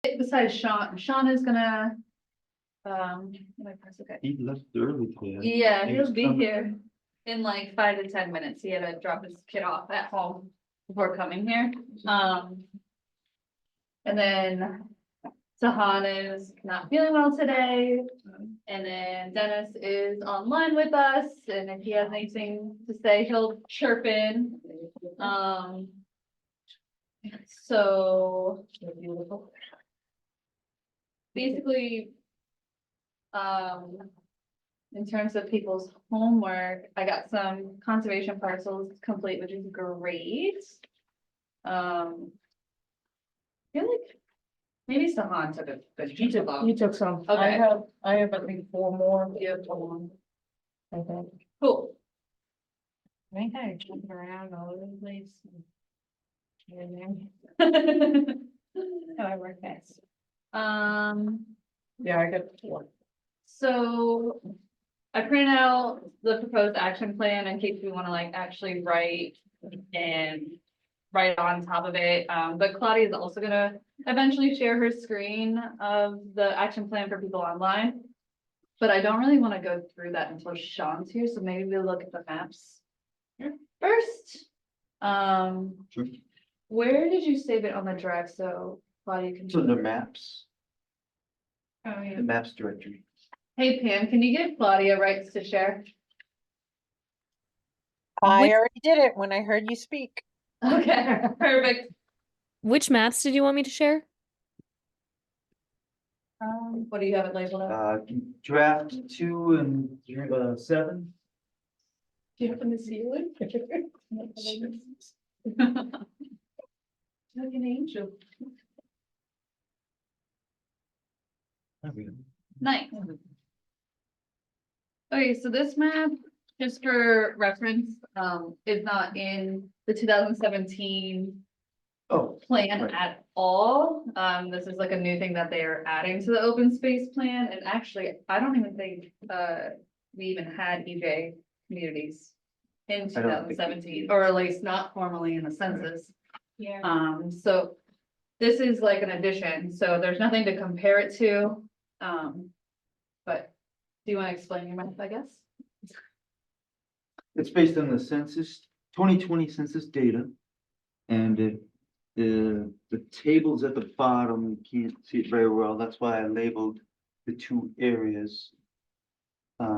Besides Sean is gonna, okay. He left early today. Yeah, He he'll was be coming. here in like 5 to 10 minutes. He had to drop his kid off at home before coming here. And then Sahan is not feeling well today. And then Dennis is online with us, and if he has anything to say, he'll chirp in. So basically, in terms of people's homework, I got some conservation parcels complete, which is great. I feel like maybe Sahan took a good chunk of them. You took some. Okay. I have, I think, 4 more. You have one. I think. Cool. I think I jumping around all over the place. How I work best. Yeah, I got 4. So I printed out the proposed action plan in case we want to like actually write on top of it. But Claudia is also gonna eventually share her screen of the action plan for people online. But I don't really want to go through that until Sean's here, so maybe we'll look at the maps first. Sure. Where did you save it on the drive? So Claudia can. So the maps, Oh, yeah. the maps directory. Hey Pam, can you give Claudia rights to share? I already did it when I heard you speak. Okay, perfect. Which maps did you want me to share? What do you have it labeled as? Draft 2 and 7. Do you happen to see it? Like an angel. Nice. Okay, so this map, just for reference, is not in the 2017 Oh, plan right. at all. This is like a new thing that they are adding to the open space plan, and actually, I don't even think, we even had EJ communities in I don't think we 2017, or at least not formally in the census. Yeah. So this is like an addition, so there's nothing to compare it to. But do you want to explain your map, I guess? It's based on the census, 2020 census data. And the tables at the bottom, you can't see it very well. That's why I labeled the 2 areas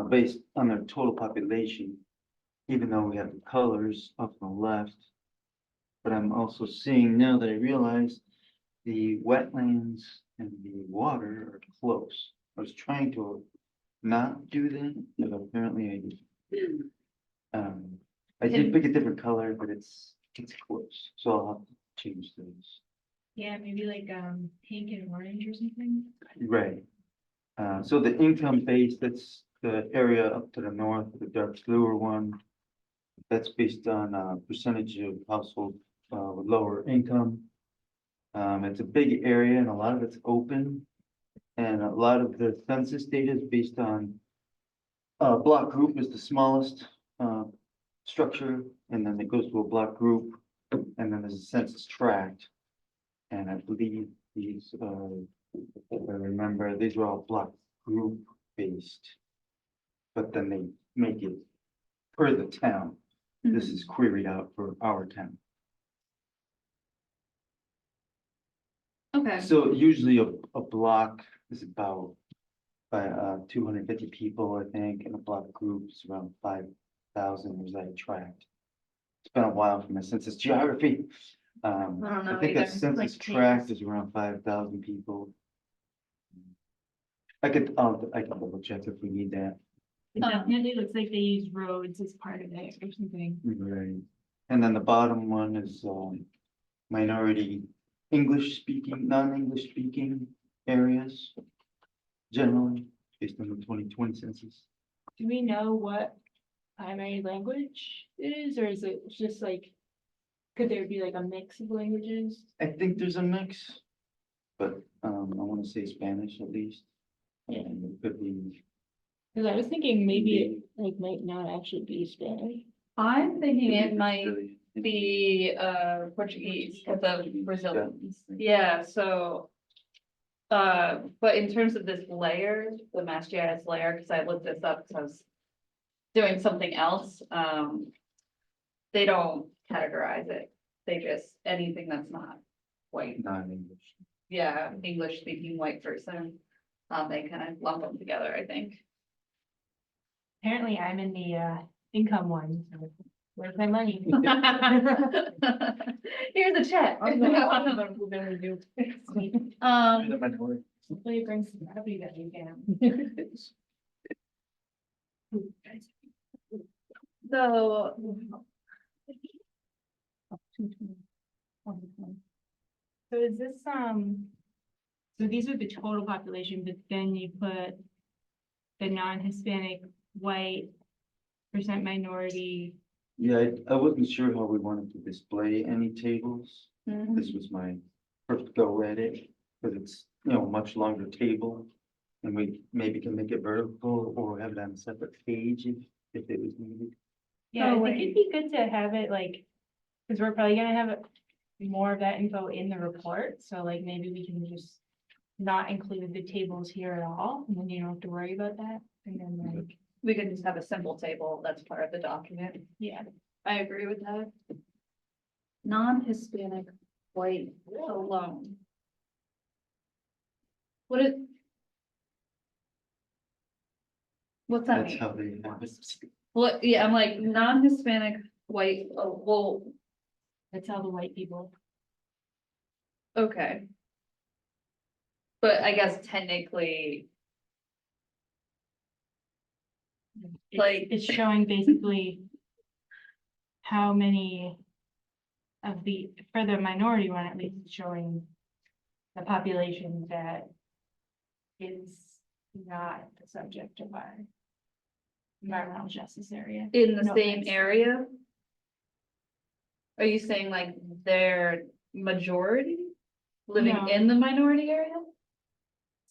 based on their total population, even though we have the colors up on the left. But I'm also seeing now that I realize the wetlands and the water are close. I was trying to not do that, but apparently I did. I did pick a different color, but it's close, so I'll have to change those. Yeah, maybe like pink and orange or something. Right. So the income base, that's the area up to the north, the dark bluer one. That's based on percentage of household with lower income. It's a big area and a lot of it's open. And a lot of the census data is based on block group is the smallest structure, and then it goes to a block group, and then there's a census tract. And I believe these, if I remember, these are all block group based. But then they make it per the town. This is queried out for our town. Okay, So usually a block is about by 250 people, I think, and a block group is around 5,000 was that tract. It's been a while for my census geography. don't I know think a either. census Like tract is around 5,000 people. I could double check if we need that. It definitely looks like they use roads as part of it or something. Right. And then the bottom one is minority English speaking, non-English speaking areas. Generally, based on the 2020 census. Do we know what primary language it is, or is it just like, could there be like a mix of languages? I think there's a mix, but I want to say Spanish at least. And it could be. Cause I was thinking maybe it like might not actually be Spanish. I'm thinking it might Really- be Portuguese because of Brazilians. Yeah, so But in terms of this layer, the Mass GIS layer, because I looked this up because I was doing something else, they don't categorize it. They just, anything that's not white, Non-English. yeah, English speaking white person, they kind of lump them together, I think. Apparently I'm in the income one, so where's my money? Here's a check. I'm gonna do. The minority. Hopefully it brings some revenue that you can. So, So is this, so these are the total population, but then you put the non-Hispanic, white, percent minority. Yeah, I wasn't sure how we wanted to display any tables. mhm. This was my first go at it, because it's, you know, much longer table. And we maybe can make it vertical or have it on a separate page if it was needed. Yeah, Oh, I think wait. it'd be good to have it like, because we're probably gonna have more of that info in the report, so like maybe we can just not include the tables here at all, and then you don't have to worry about that, and then like, We could just have a simple table that's part of the document. yeah. I agree with that. Non-Hispanic white alone. What is? What's that That's mean? how they have it. What, yeah, I'm like, non-Hispanic white, oh, well, That's all the white people. okay. But I guess technically, Like- It's showing basically how many of the, for the minority one, at least, it's showing the population that is not the subject of our environmental justice area. in the No same offense. area? Are you saying like they're majority living No. in the minority area?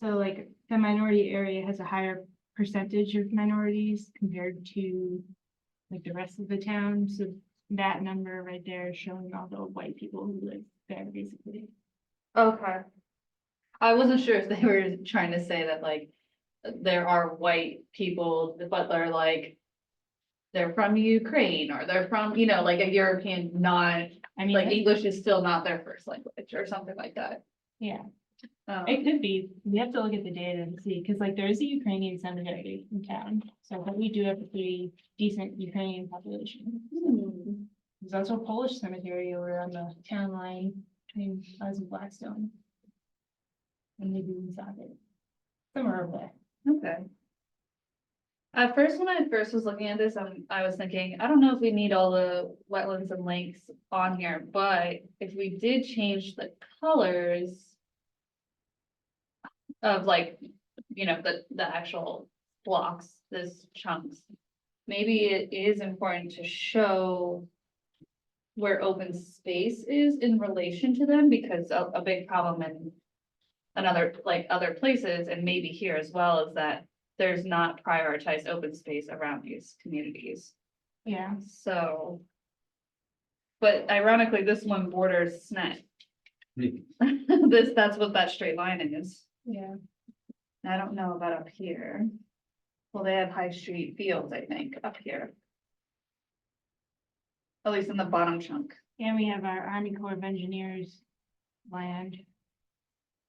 So like the minority area has a higher percentage of minorities compared to like the rest of the town, so that number right there is showing all the white people who live there, basically. Okay. I wasn't sure if they were trying to say that like, there are white people, but they're like. They're from Ukraine or they're from, you know, like a European, not, I mean, like English is still not their first language or something like that. yeah, Um, it could be, we have to look at the data to see, because like there is a Ukrainian cemetery in town, so but we do have a pretty decent Ukrainian population. hmm. There's also a Polish cemetery over on the town line between us and Blackstone. And maybe we saw it. Somewhere over there. Okay. At first, when I first was looking at this, I was thinking, I don't know if we need all the wetlands and lakes on here, but if we did change the colors. Of like, you know, the actual blocks, this chunks. Maybe it is important to show. Where open space is in relation to them, because a big problem in. Another, like other places, and maybe here as well, is that there's not prioritized open space around these communities, Yeah, so. But ironically, this one borders SNET. That's what that straight line is. yeah. I don't know about up here. Well, they have High Street Fields, I think, up here. At least in the bottom chunk. And we have our Army Corps of Engineers land,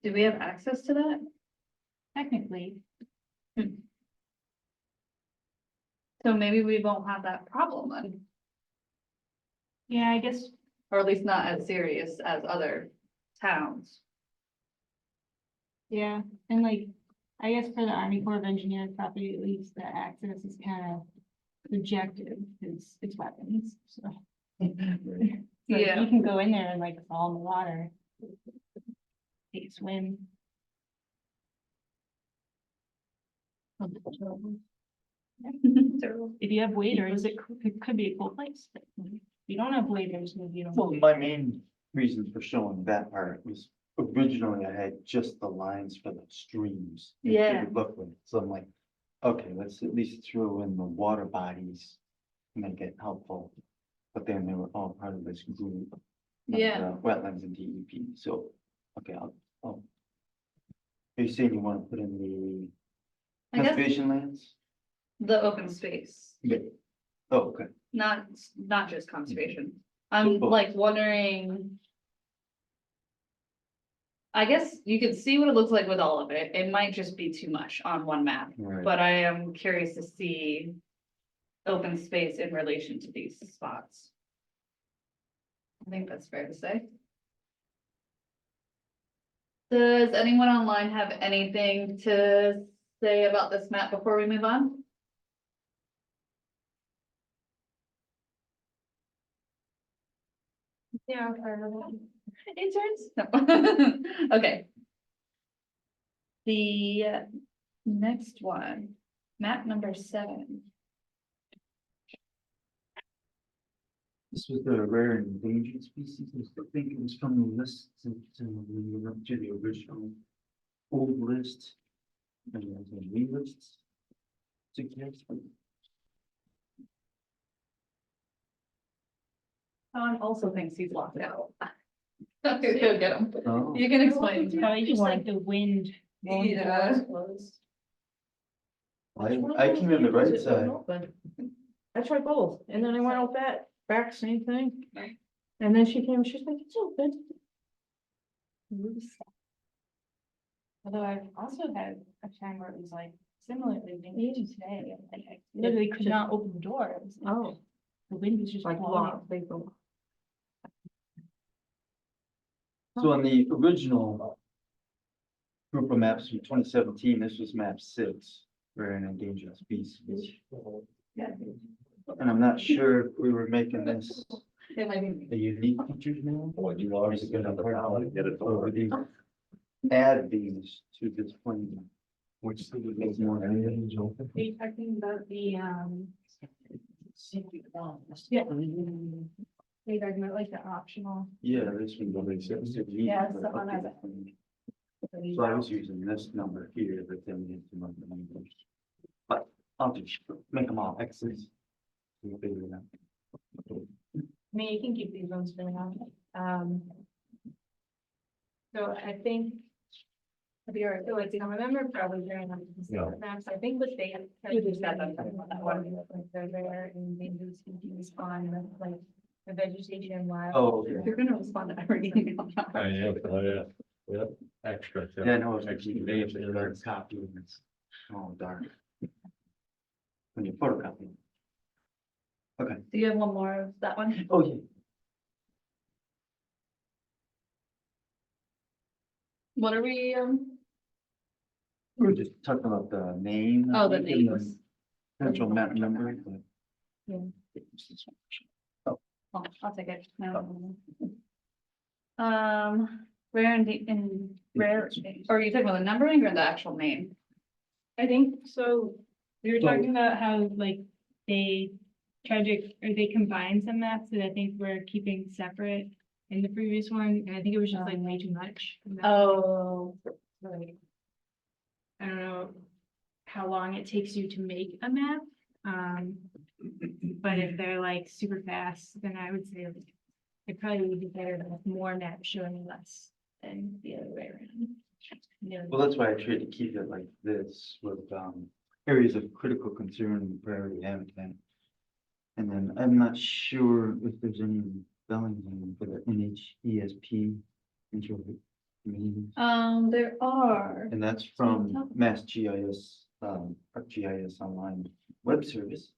Do we have access to that? technically. So maybe we won't have that problem then, Yeah, I guess, or at least not as serious as other towns. yeah, and like, I guess for the Army Corps of Engineers property, at least the access is kind of subjective, because it's weapons, so. So Yeah. you can go in there and like fall in the water. Take a swim. Terrible. If you have waders, it could be a cool place. If you don't have waders, maybe you don't. Well, my main reason for showing that part was originally I had just the lines for the streams. It Yeah. would look like, so I'm like, okay, let's at least throw in the water bodies. Make it helpful, but then they were all part of this group. of, Yeah. Wetlands and DEP, so, okay, I'll Are you saying you want to put in the I guess conservation lands? the open space, Yeah. Oh, okay. not just conservation. I'm both. like wondering. I guess you can see what it looks like with all of it. It might just be too much on one map, Right. but I am curious to see open space in relation to these spots. I think that's fair to say. Does anyone online have anything to say about this map before we move on? Yeah. Interns? No. Okay. The next one, map number 7. This was the rare and endangered species. I think it was from the list to the original old list. And there's a new list. Sean also thinks he's locked out. Okay, go get him. Oh, You can explain. to Probably me. just like the wind. blowing the Yeah. doors closed. I came in the right side. I tried both, and then I went out back, same thing. And then she came, she's like, it's open. Although I've also had a time where it was like similarly, maybe even today, like I literally could not open the door. It was like, Oh, the wind was just like blowing. locked, they go. So on the original group of maps from 2017, this was map 6, rare and endangered species. And I'm not sure if we were making this It might be. a unique feature now. Well, you always get a power to get it Or over. would you add these to this plan? Which would make more Are you talking about the, yeah. Are you talking about like the optional? Yeah, this one. Yeah, someone has it. So I was using this number here, but then we have to run the numbers. But I'll just make them all X's. We'll figure it out. I mean, you can keep these ones for now. So I think. So like, I remember probably during Yeah. the maps, I think what they. We just got them. Like they're there and maybe species on like the vegetation wild. Oh, You're gonna respond to every email. Yeah, extra. yeah, no, it's Extra actually, names. they're copy and it's all dark. When you photocopy. Okay, Do you have one more of that one? oh, yeah. What are we, We were just talking about the name. Oh, the and the names. Potential map number, but. Yeah. I'll take it. No. Rare and rare, or are you talking about the numbering or the actual name? I think so. We were So- talking about how like they tried to, or they combined some maps that I think were keeping separate in the previous one, and I think it was just like way too much. Oh, Like, I don't know how long it takes you to make a map. But if they're like super fast, then I would say like, it probably would be better to have more maps showing less than the other way around. Yeah. Well, that's why I tried to keep it like this with, areas of critical concern and priority habitat. And then I'm not sure if there's any in Bellingham for the NHESP. Meetings. there are. And that's from Mass GIS, our GIS online web service.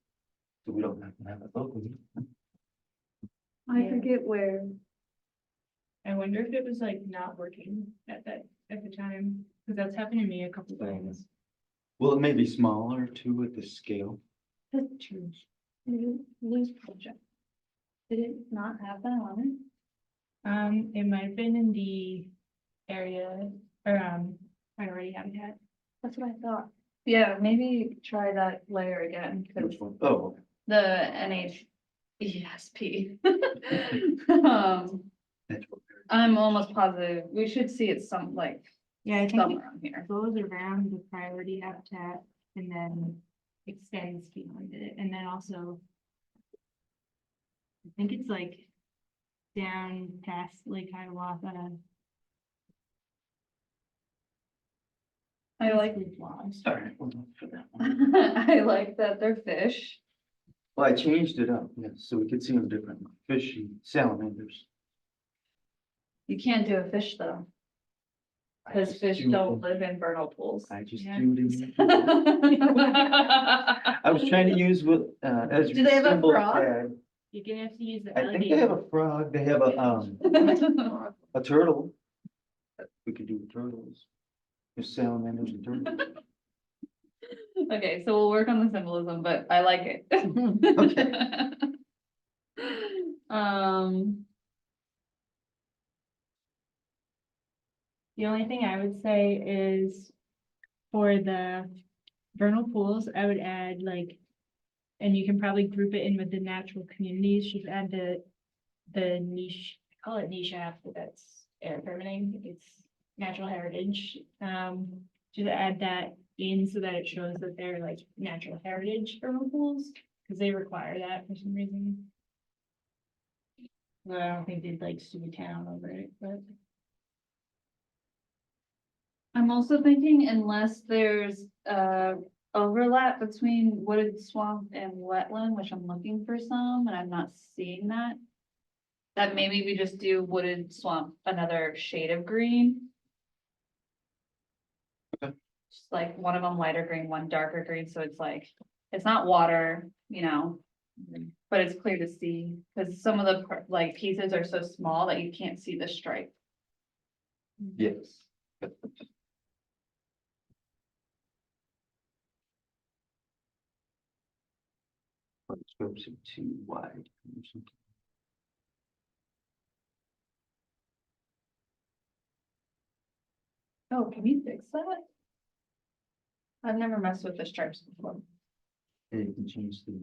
So we don't have to have it locally. I Yeah. forget where. I wonder if it was like not working at the time, because that's happened to me a couple times. Well, it may be smaller too at the scale. True. Lose project. Did it not have that on It might have been in the area, or, priority habitat. it? That's what I thought. Yeah, maybe try that layer again, 'cause Which one? Oh, the NHESP. that's what. I'm almost positive, we should see it Yeah, I think it somewhere on here. goes around the priority habitat and then extends beyond it, and then also. I think it's like down past Lake Hiawatha. I like, I'm sorry. Hold on for that one. I like that they're fish. Well, I changed it up, yes, so we could see them differently. Fishy salamanders. You can't do a fish though, I because just fish do it don't in- live in vernal pools. I just Yeah. do it in. I was trying to use what, as. Do they have a symbol frog? had. You're gonna have to use the I think they have alligator. a frog, they have a turtle. We could do turtles. There's salamanders and turtles. Okay, so we'll work on the symbolism, but I like it. Okay. Um, The only thing I would say is for the vernal pools, I would add like, and you can probably group it in with the natural communities, just add the niche, I call it niche after that's air permitting, it's natural heritage. Just add that in so that it shows that they're like natural heritage vernal pools, because they require that for some reason. Well, I don't think they'd like sue a town over it, but. I'm also thinking unless there's overlap between wooded swamp and wetland, which I'm looking for some, and I'm not seeing that. That maybe we just do wooded swamp, another shade of green. Okay. Just like one of them lighter green, one darker green, so it's like, it's not water, you know. But it's clear to see, because some of the like pieces are so small that you can't see the stripe. Yes. But the scopes are too wide. or something. Oh, can you fix that? I've never messed with the stripes before. And you can change the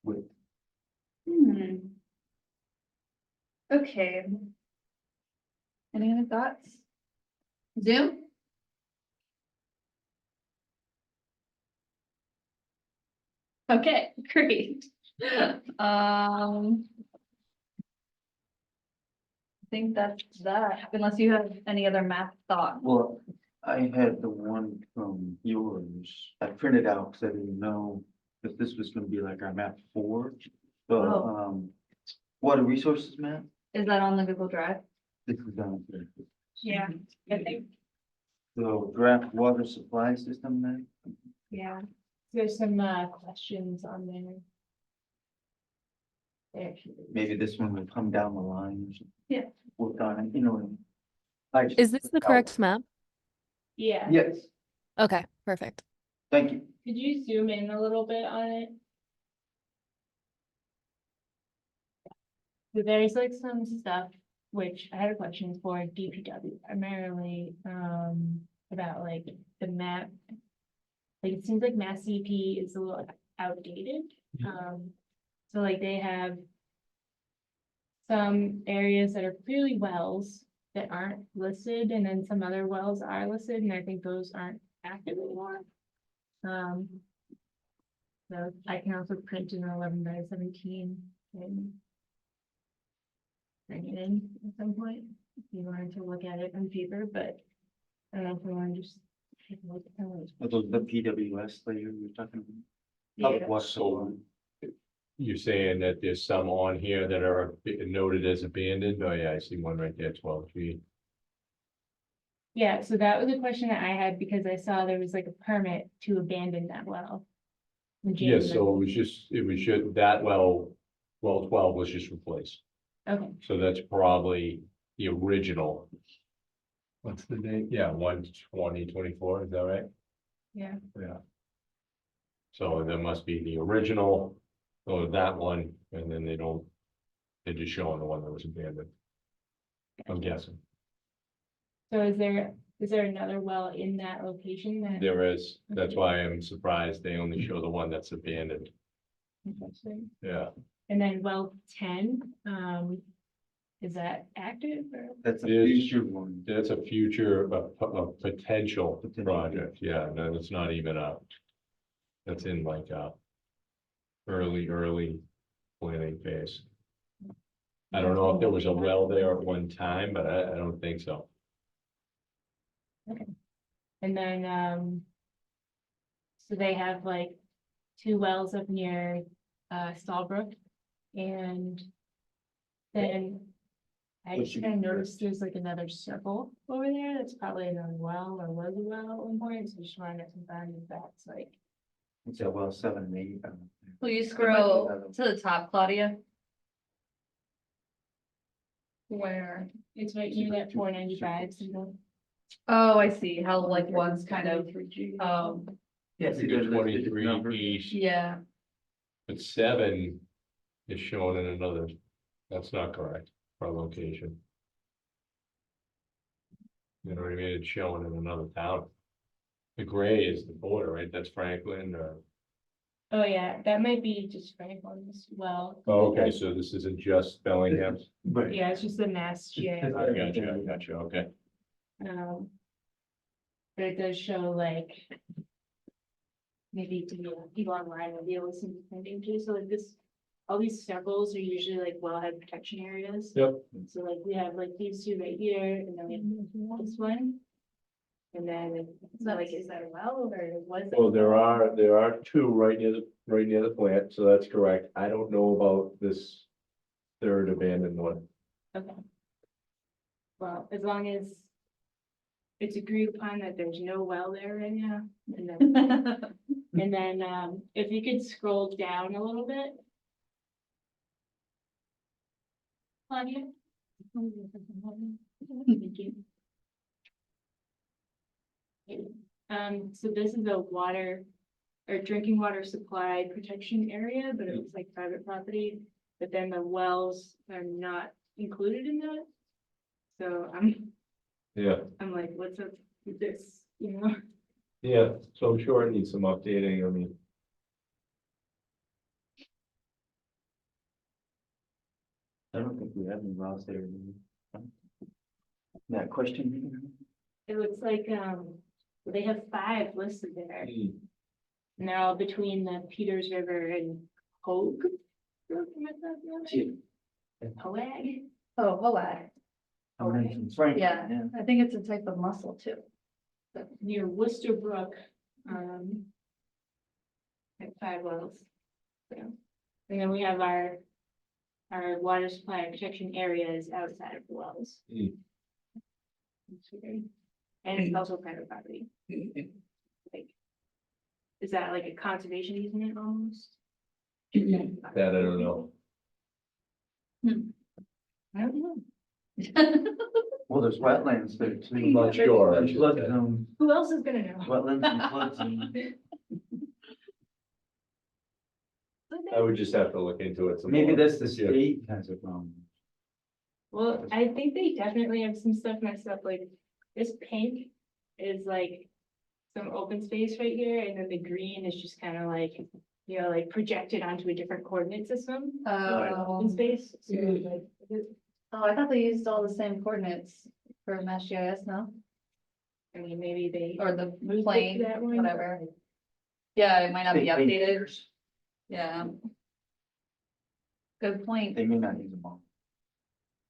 width. Hmm. Okay. Any other thoughts? Zoom? Okay, great. I think that's that, unless you have any other math thought. Well, I had the one from yours, I printed out because I didn't know if this was gonna be like our map 4. The, Oh. water resources map, Is that on the Google Drive? this is down there. Yeah, I think, So draft water supply system map. yeah, there's some questions on there. There. Maybe this one will come down the line or something. Yeah. Work on it, you know. I just- Is this the correct map? Yeah, Yes, Okay, perfect. thank you. could you zoom in a little bit on it? So there's like some stuff which I had questions for DPW primarily, about like the map. Like it seems like Mass CP is a little outdated, so like they have some areas that are clearly wells that aren't listed, and then some other wells are listed, and I think those aren't active anymore. So I can also print an 11/17 and bring it in at some point, if you wanted to look at it on paper, but I don't know if we want to just take a look at some of those. Are those the PWS layer you're talking about? Yeah, Public water supply. You're saying that there's some on here that are noted as abandoned? Oh, yeah, I see one right there, 12 feet. yeah, so that was a question that I had because I saw there was like a permit to abandon that well. in Yeah, January. so it was just, that well 12 was just replaced. Okay, So that's probably the original. What's the date? Yeah, 1/20/24, is that right? yeah, Yeah. So there must be the original, or that one, and then they're just showing the one that was abandoned. I'm guessing. so is there another well in that location that? There is, that's why I'm surprised they only show the one that's abandoned. Interesting. Yeah, And then well 10, is that active or? That's a It is. future one. that's a future, a potential project, yeah, no, it's not even that's in like a early planning phase. I don't know if there was a well there at one time, but I don't think so. And then, so they have like 2 wells up near, Stallbrook. And then I What just you- kind of noticed there's like another circle over there. That's probably another well or was a well at one point. So just wanted to confirm if that's like, It's that well, 7 and 8. Will you scroll to the top, Claudia? Where? it's right near that 495 symbol. Oh, I see, how like one's kind of, Yes, You go 23 east, yeah, but 7 is shown in another, that's not correct, our location. You know what I mean? It's showing in another town. The gray is the border, right? That's Franklin or, Oh, yeah, that might be just Franklin's well. oh, okay, so this isn't just Bellingham? Right. Yeah, it's just the Mass GIS. I got you, okay. But it does show like. Maybe to people online will be able to see the thing too, so like this, all these circles are usually like wellhead protection areas. Yep. So like we have like these 2 right here, and then we have this one. And then, so like, is that a well or was it? Well, there are 2 right near the plant, so that's correct. I don't know about this third abandoned one. Okay. Well, as long as. It's agreed upon that there's no well there right now, and then. And then, if you could scroll down a little bit. Claudia? Thank you. So this is a water or drinking water supply protection area, but it looks like private property, but then the wells are not included in that. So Yeah, I'm like, what's up with this, you know? yeah, so I'm sure it needs some updating, I mean. I don't think we have any wells there. That question? It looks like, they have 5 listed there. And they're all between the Peters River and Hogue. Hoag. oh, Hoag, I'm in Franklin, yeah, I think it's a type of mussel too. Near Worcester Brook. Like 5 wells. So, and then we have our water supply and protection areas outside of the wells. Mm. And it's also private property. Like, is that like a conservation easement almost? That I don't know. I don't know. Well, there's wetlands there too. I'm not sure. I There's should flood say. zone, Who else is gonna know? wetlands and flood zone. I would just have to look into it some Maybe more. that's the Yeah. state has a Well, I think they definitely have some stuff messed up, like this pink is like some open space right here, and then the green is just kind of like, you know, like projected onto a different coordinate system. Open space, so like, Oh, I thought they used all the same coordinates for Mass GIS, no? I mean, maybe they. Or the moved it to plane, that one. whatever. Yeah, it might not be State updated, figures. yeah. Good point. They may not use them all.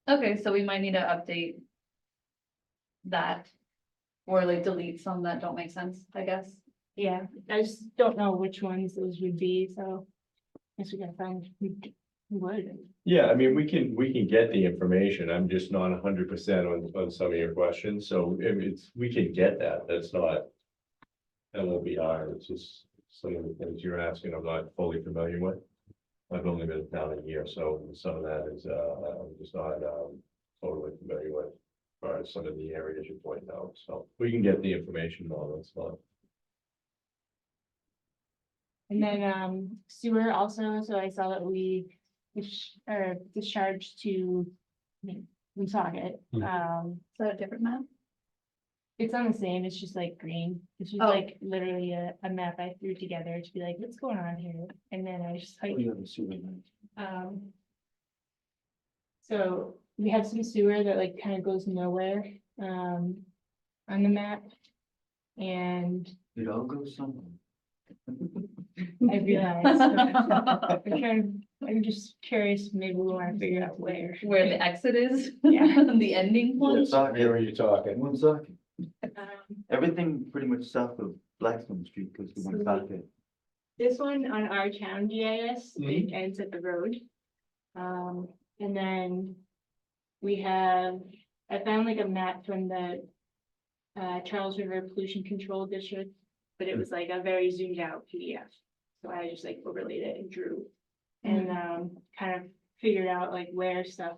Okay, so we might need to update that. Or like delete some that don't make sense, I guess. Yeah, I just don't know which ones those would be, so. I guess we gotta find who would. Yeah, I mean, we can get the information. I'm just not 100% on some of your questions. So if we can get that. That's not. That won't be hard. It's just some of the things you're asking, I'm not fully familiar with. I've only been down a year, so some of that is, I'm just not, totally familiar with. As far as some of the areas you point out, so we can get the information on, that's fine. And then sewer also, so I saw that we discharged to Woonsocket. Hmm. Is that a different map? It's on the same, it's just like green. This was Oh. like literally a map I threw together to be like, what's going on here? And then I just like, We have a sewer line. so we have some sewer that like kind of goes nowhere, on the map. And It all goes somewhere. I realized, I'm just curious, maybe we want to figure out where. Where the exit is? Yeah. The ending point? Where are you talking? One second. Everything pretty much south of Blackstone Street goes to one pocket. This one on our town GIS, it ends at the road. And then we have, I found like a map from the Charles River Pollution Control District, but it was like a very zoomed out PDF. So I just like overlaid it and drew and kind of figured out like where stuff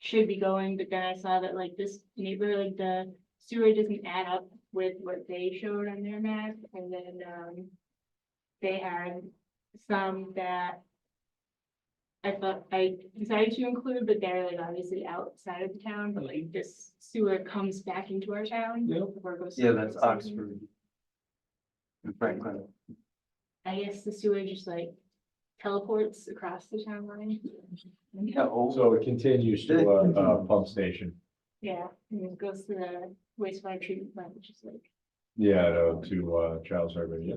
should be going, but then I saw that like this neighborhood, like the sewer doesn't add up with what they showed on their map, and then they had some that I thought I decided to include, but they're like obviously outside of the town, but like this sewer comes back into our town. Yep. before it goes to Yeah, the that's city. Oxford. And Franklin. I guess the sewer just like teleports across the town line. Yeah, So it continues to a pump station. Yeah, and it goes to the wastewater treatment plant, which is like, Yeah, to Charles River, yeah.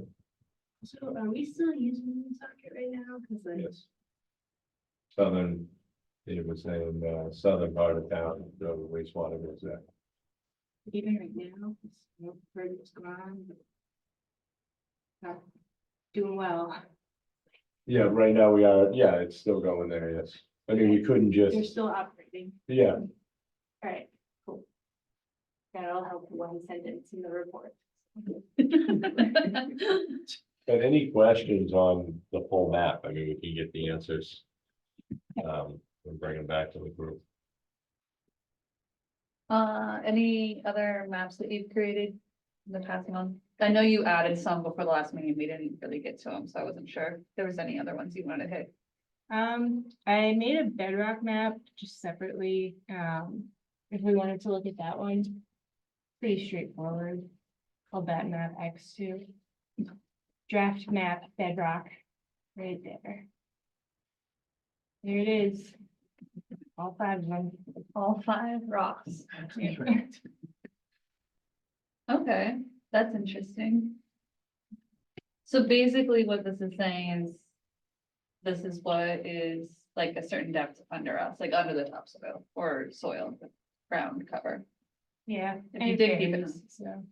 so are we still using the socket right now? Cause like, Yes. Southern, it was saying, southern part of town, the wastewater goes there. even right now, it's it's gone. Not doing well. Yeah, right now we are, yeah, it's still going there, yes. I mean, we couldn't They're just, still operating. yeah, Alright, cool. That'll help one sentence in the report. but any questions on the full map? I mean, we can get the answers. And bring them back to the group. Any other maps that you've created in the past month? I know you added some before the last meeting, we didn't really get to them, so I wasn't sure if there was any other ones you wanted to hit. I made a bedrock map just separately, if we wanted to look at that one. Pretty straightforward, called that map X2. Draft map bedrock, right there. There it is. All 5 of them. All 5 rocks. Okay, that's interesting. So basically what this is saying is, this is what is like a certain depth under us, like under the topsoil or soil, ground cover. Yeah. If you and dig deep berries, enough. So,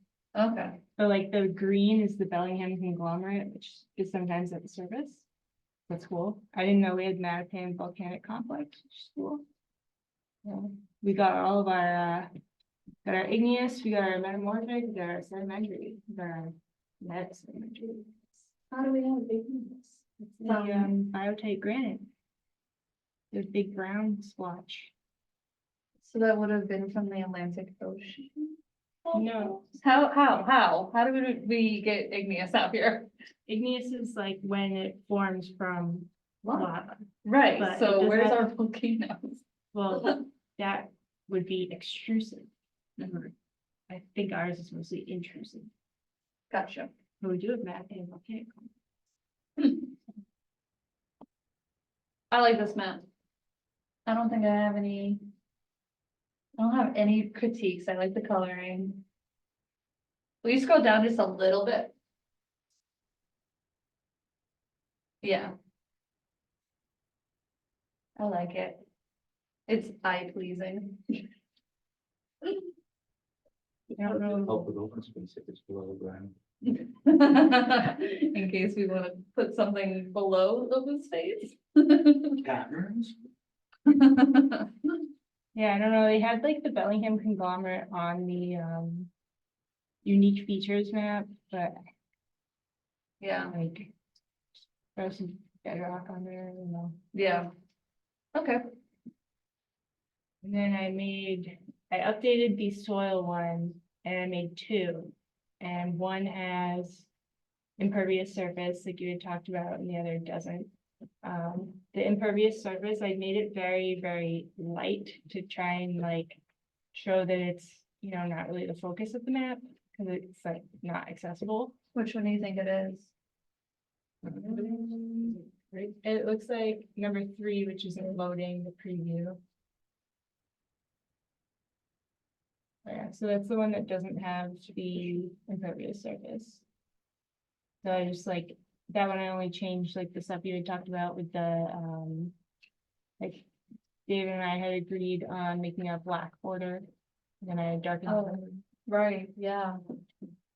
Okay, but like the green is the Bellingham conglomerate, which is sometimes at the surface. That's cool. I didn't know we had Mattapan volcanic complex, which is cool. Yeah, we got all of our, got our igneous, we got our metamorphic, we got our sedimentary, we got our met sedimentary. how do we have igneous? It's the biotite granite. The big brown splotch. So that would have been from the Atlantic Ocean? No. How do we get igneous out here? Igneous is like when it forms from lava. Right, But it so does where's not- our volcanoes? Well, that would be extrusive. Mhm. I think ours is mostly intrusive, Gotcha. but we do have Mattapan volcanic. I like this map. I don't think I have any. I don't have any critiques. I like the coloring. Will you scroll down just a little bit? Yeah. I like it. It's eye pleasing. I don't know. Help with open space if it's below the ground. In case we want to put something below open space. Caverns? Yeah, I don't know. They had like the Bellingham conglomerate on the unique features map, but Yeah, like throw some bedrock on there, you know. yeah. Okay, And then I updated the soil one and I made 2. And one has impervious surface like you had talked about and the other doesn't. The impervious surface, I made it very, very light to try and like show that it's, you know, not really the focus of the map because it's like not accessible. which one do you think it is? Right, it looks like number 3, which is loading the preview. Yeah, so that's the one that doesn't have the impervious surface. So I just like, that one I only changed like the stuff you had talked about with the, like, David and I had agreed on making a black border. And then I darkened Oh. Right, yeah.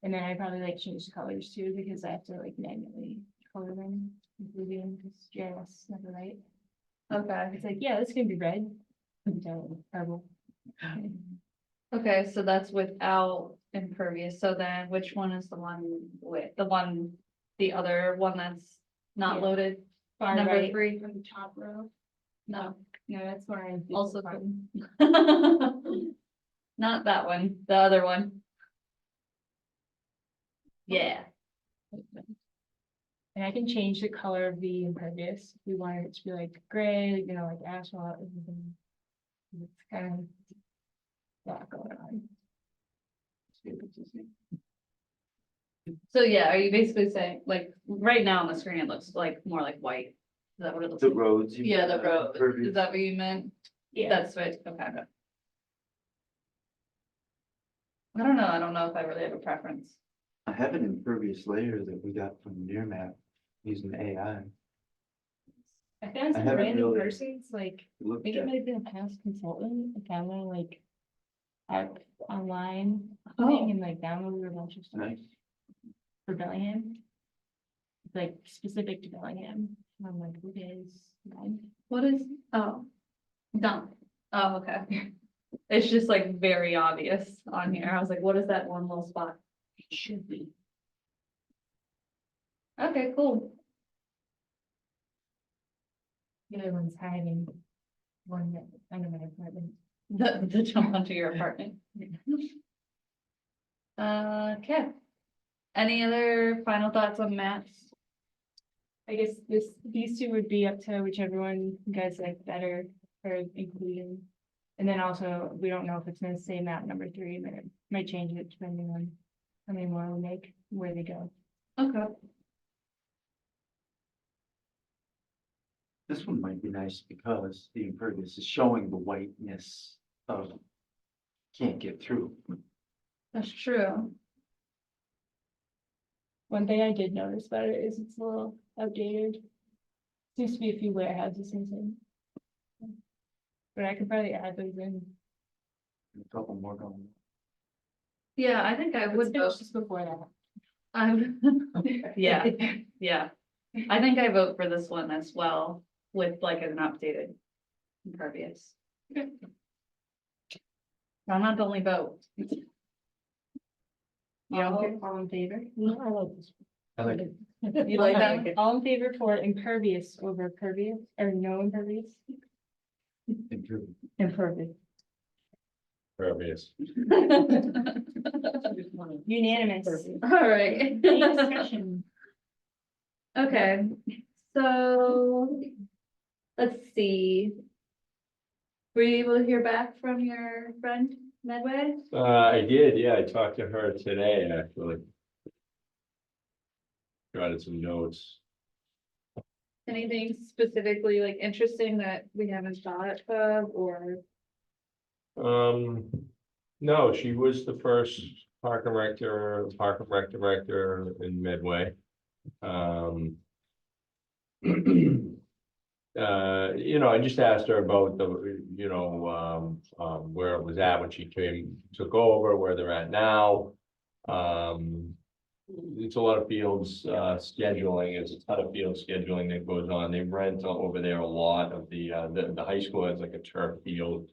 And then I probably like change the colors too, because I have to like manually color them, including because GIS never right. Okay, It's like, yeah, this can be red. Don't, purple. okay, so that's without impervious, so then which one is the one with, the other one that's not Yeah. loaded? Far Number right 3, on the top row. no, No, that's where I. did also. the button. Not that one, the other one. Yeah, And I can change the color of the impervious. If we wanted it to be like gray, you know, like asphalt. Or something. It's kind of. That going on. so yeah, are you basically saying, like, right now on the screen, it looks like more like white? Is that what it looks The like? roads. Yeah, the road, is impervious. that what you meant? Yeah, That's right, okay. I don't know if I really have a preference. I have an impervious layer that we got from Nearmap using AI. I found I some haven't random really persons, like, I Looked think it at. might have been a past consultant, I found one like. Out online Oh. thing and like downloaded a bunch of stuff Nice. for Bellingham. It's like specific to Bellingham, and I'm like, what is that? What is, oh, done, oh, okay. It's just like very obvious on here, I was like, what is that one little spot? It should be. Okay, cool. The other one's hiding. One that under my apartment. The jump onto your apartment. Okay. Any other final thoughts on maps? I guess these two would be up to whichever one you guys like better for inclusion. And then also, we don't know if it's gonna say map number 3, but it might change it depending on how many more we make, where they go. Okay. This one might be nice because the impervious is showing the whiteness of can't get through. That's true. One thing I did notice about it is it's a little outdated. Seems to be a few warehouses missing. But I could probably add those in. A couple more going. Yeah, I think I Let's would finish vote. this before that. Yeah, yeah. I think I vote for this one as well with like an updated impervious. I'm not the only vote. All in favor? No, I like this. I like it. You like that one? All in favor for impervious over pervious, or no impervious? Improve. Impervious. Pervious. Unanimous. All right. Any discussion? Okay, so let's see. Were you able to hear back from your friend Medway? I did, yeah, I talked to her today, actually. Jotted some notes. Anything specifically like interesting that we haven't thought of or? No, she was the first park and rec director in Medway. I just asked her about the, where it was at when she took over, where they're at now. It's a lot of fields, scheduling, it's a ton of field scheduling that goes on. They rent over there a lot of the high school has like a turf field.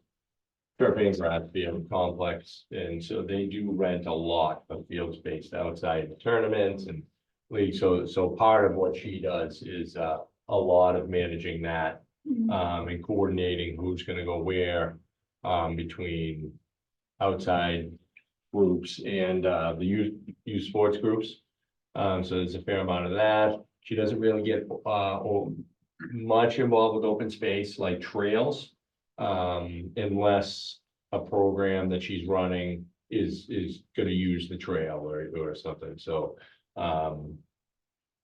Turf and grass field complex, and so they do rent a lot of field space outside tournaments and leagues. So part of what she does is a lot of managing that and coordinating who's gonna go where between outside groups and the youth sports groups. So there's a fair amount of that. She doesn't really get much involved with open space like trails. Unless a program that she's running is gonna use the trail or something, so.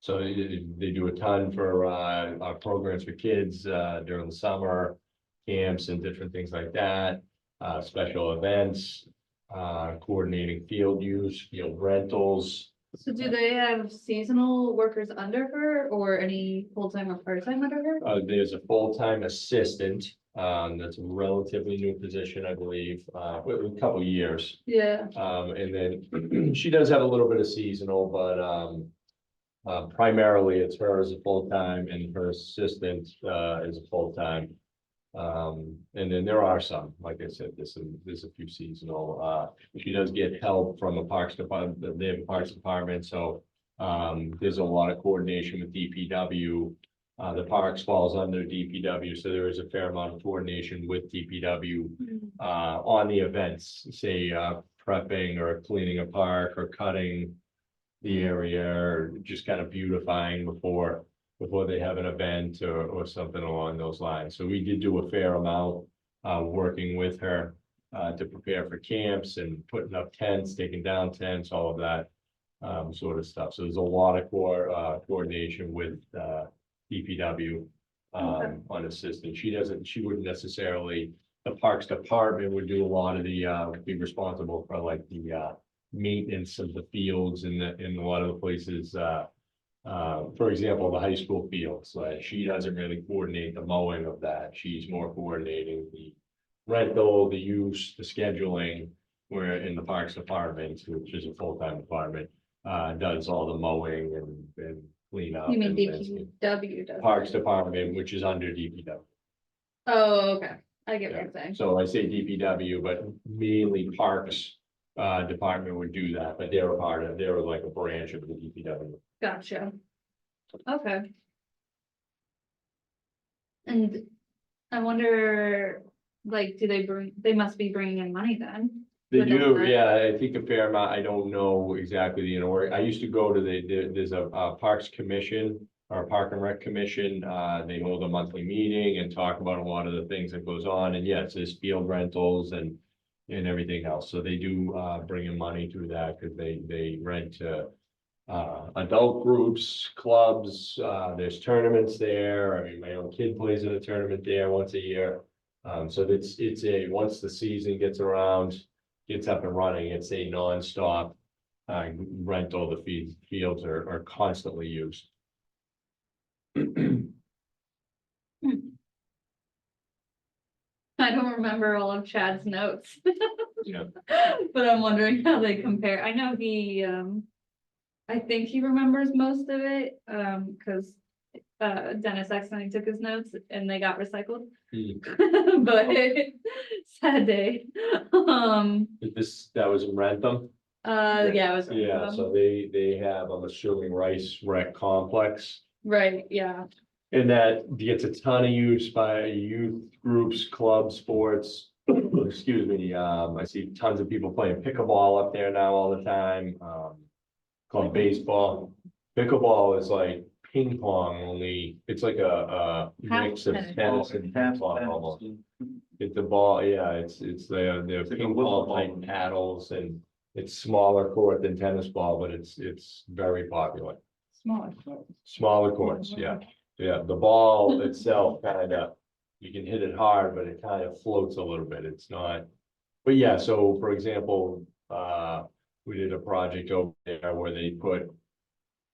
So they do a ton for programs for kids during the summer, camps and different things like that. Special events, coordinating field use, field rentals, So do they have seasonal workers under her or any full-time or part-time under her? There's a full-time assistant, that's a relatively new position, I believe, a couple of years. Yeah, And then she does have a little bit of seasonal, but, primarily it's her as a full-time and her assistant, is a full-time. And then there are some, like I said, there's a few seasonal, she does get help from the Parks Department, they have a Parks Department, so. There's a lot of coordination with DPW. The parks falls under DPW, so there is a fair amount of coordination with DPW. On the events, say, prepping or cleaning a park or cutting the area or just kind of beautifying before they have an event or something along those lines. So we did do a fair amount, working with her, to prepare for camps and putting up tents, taking down tents, all of that, sort of stuff. So there's a lot of coordination with, DPW, on assistance. She wouldn't necessarily, the Parks Department would do a lot of the, be responsible for like the, maintenance of the fields in a lot of the places, for example, the high school fields, she doesn't really coordinate the mowing of that. She's more coordinating the rental, the use, the scheduling, where in the Parks Department, which is a full-time department, does all the mowing and cleanup. you mean and landscape. DPW does? Parks it? Department, which is under DPW. Oh, okay, I get what you're saying. So I say DPW, but mainly Parks Department would do that, but they're like a branch of the DPW. Gotcha. Okay. And I wonder, like, they must be bringing in money then? They Within do, that? yeah, I think a fair amount, I don't know exactly, I used to go to there's a Parks Commission or Park and Rec Commission, they hold a monthly meeting and talk about a lot of the things that goes on, and yes, there's field rentals and everything else, so they do, bring in money through that, because they rent to adult groups, clubs, there's tournaments there, I mean, my own kid plays in a tournament there once a year. So it's once the season gets around, gets up and running, it's a nonstop rental. The fields are constantly used. I don't remember all of Chad's notes. Yeah. But I'm wondering how they compare. I know I think he remembers most of it, cause Dennis accidentally took his notes and they got recycled. But sad day. That was in Rentham. Yeah, it was. Yeah, so they have, I'm assuming, Rice Rec Complex. Right, yeah, And that gets a ton of use by youth groups, clubs, sports. Excuse me, I see tons of people playing pickleball up there now all the time. Called baseball. Pickleball is like ping pong, only it's like a mix of tennis and ping pong almost. It's the ball, yeah, it's they're like a ping wiffle pong like paddles, and it's smaller court than tennis ball, but it's very popular. Smaller courts, yeah. Yeah, the ball itself kind of, you can hit it hard, but it kind of floats a little bit. It's not. But yeah, so for example, we did a project over there where they put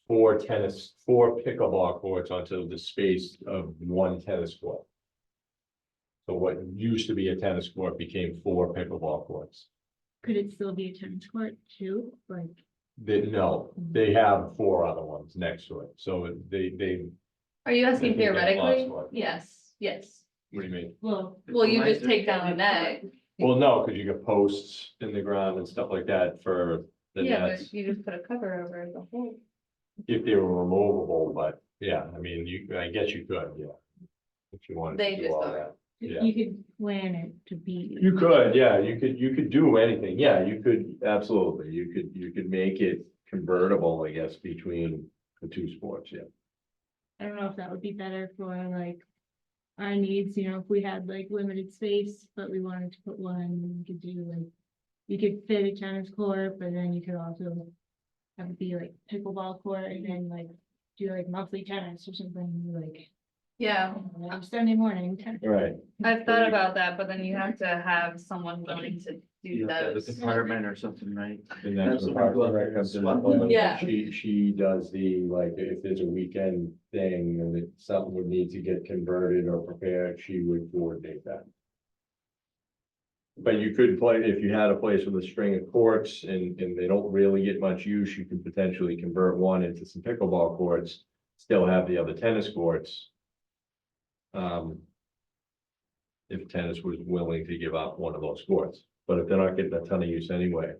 four pickleball courts onto the space of one tennis court. So what used to be a tennis court became 4 pickleball courts. Could it still be a tennis court too? Like, No, they have 4 other ones next to it. So they, are you I asking think they have theoretically? lots of it. Yes. what do you mean? well, Well, you just take down the net. Well, no, because you get posts in the ground and stuff like that for the Yeah, nets, but you just put a cover over the whole. if they were removable, but yeah, I mean, I guess you could, yeah. If you wanted They to do just all are. that, yeah. you could plan it to be. You could, yeah, you could do anything, yeah, you could, absolutely, you could make it convertible, I guess, between the 2 sports, yeah. I don't know if that would be better for like our needs, you know, if we had like limited space, but we wanted to put one, we could do like. You could fit a tennis court, but then you could also have it be like pickleball court and then like do like monthly tennis or something like. Yeah, Sunday morning tennis. Right. I've thought about that, but then you have to have someone willing to You do have to have a those. department or something, right? And that's That's where what we go out Parks and Rec there comes and into swap. play. Yeah. She does the, like, if there's a weekend thing and that something would need to get converted or prepared, she would coordinate that. But you could play, if you had a place with a string of courts and they don't really get much use, you could potentially convert one into some pickleball courts, still have the other tennis courts. If tennis was willing to give up one of those courts, but if they're not getting a ton of use anyway.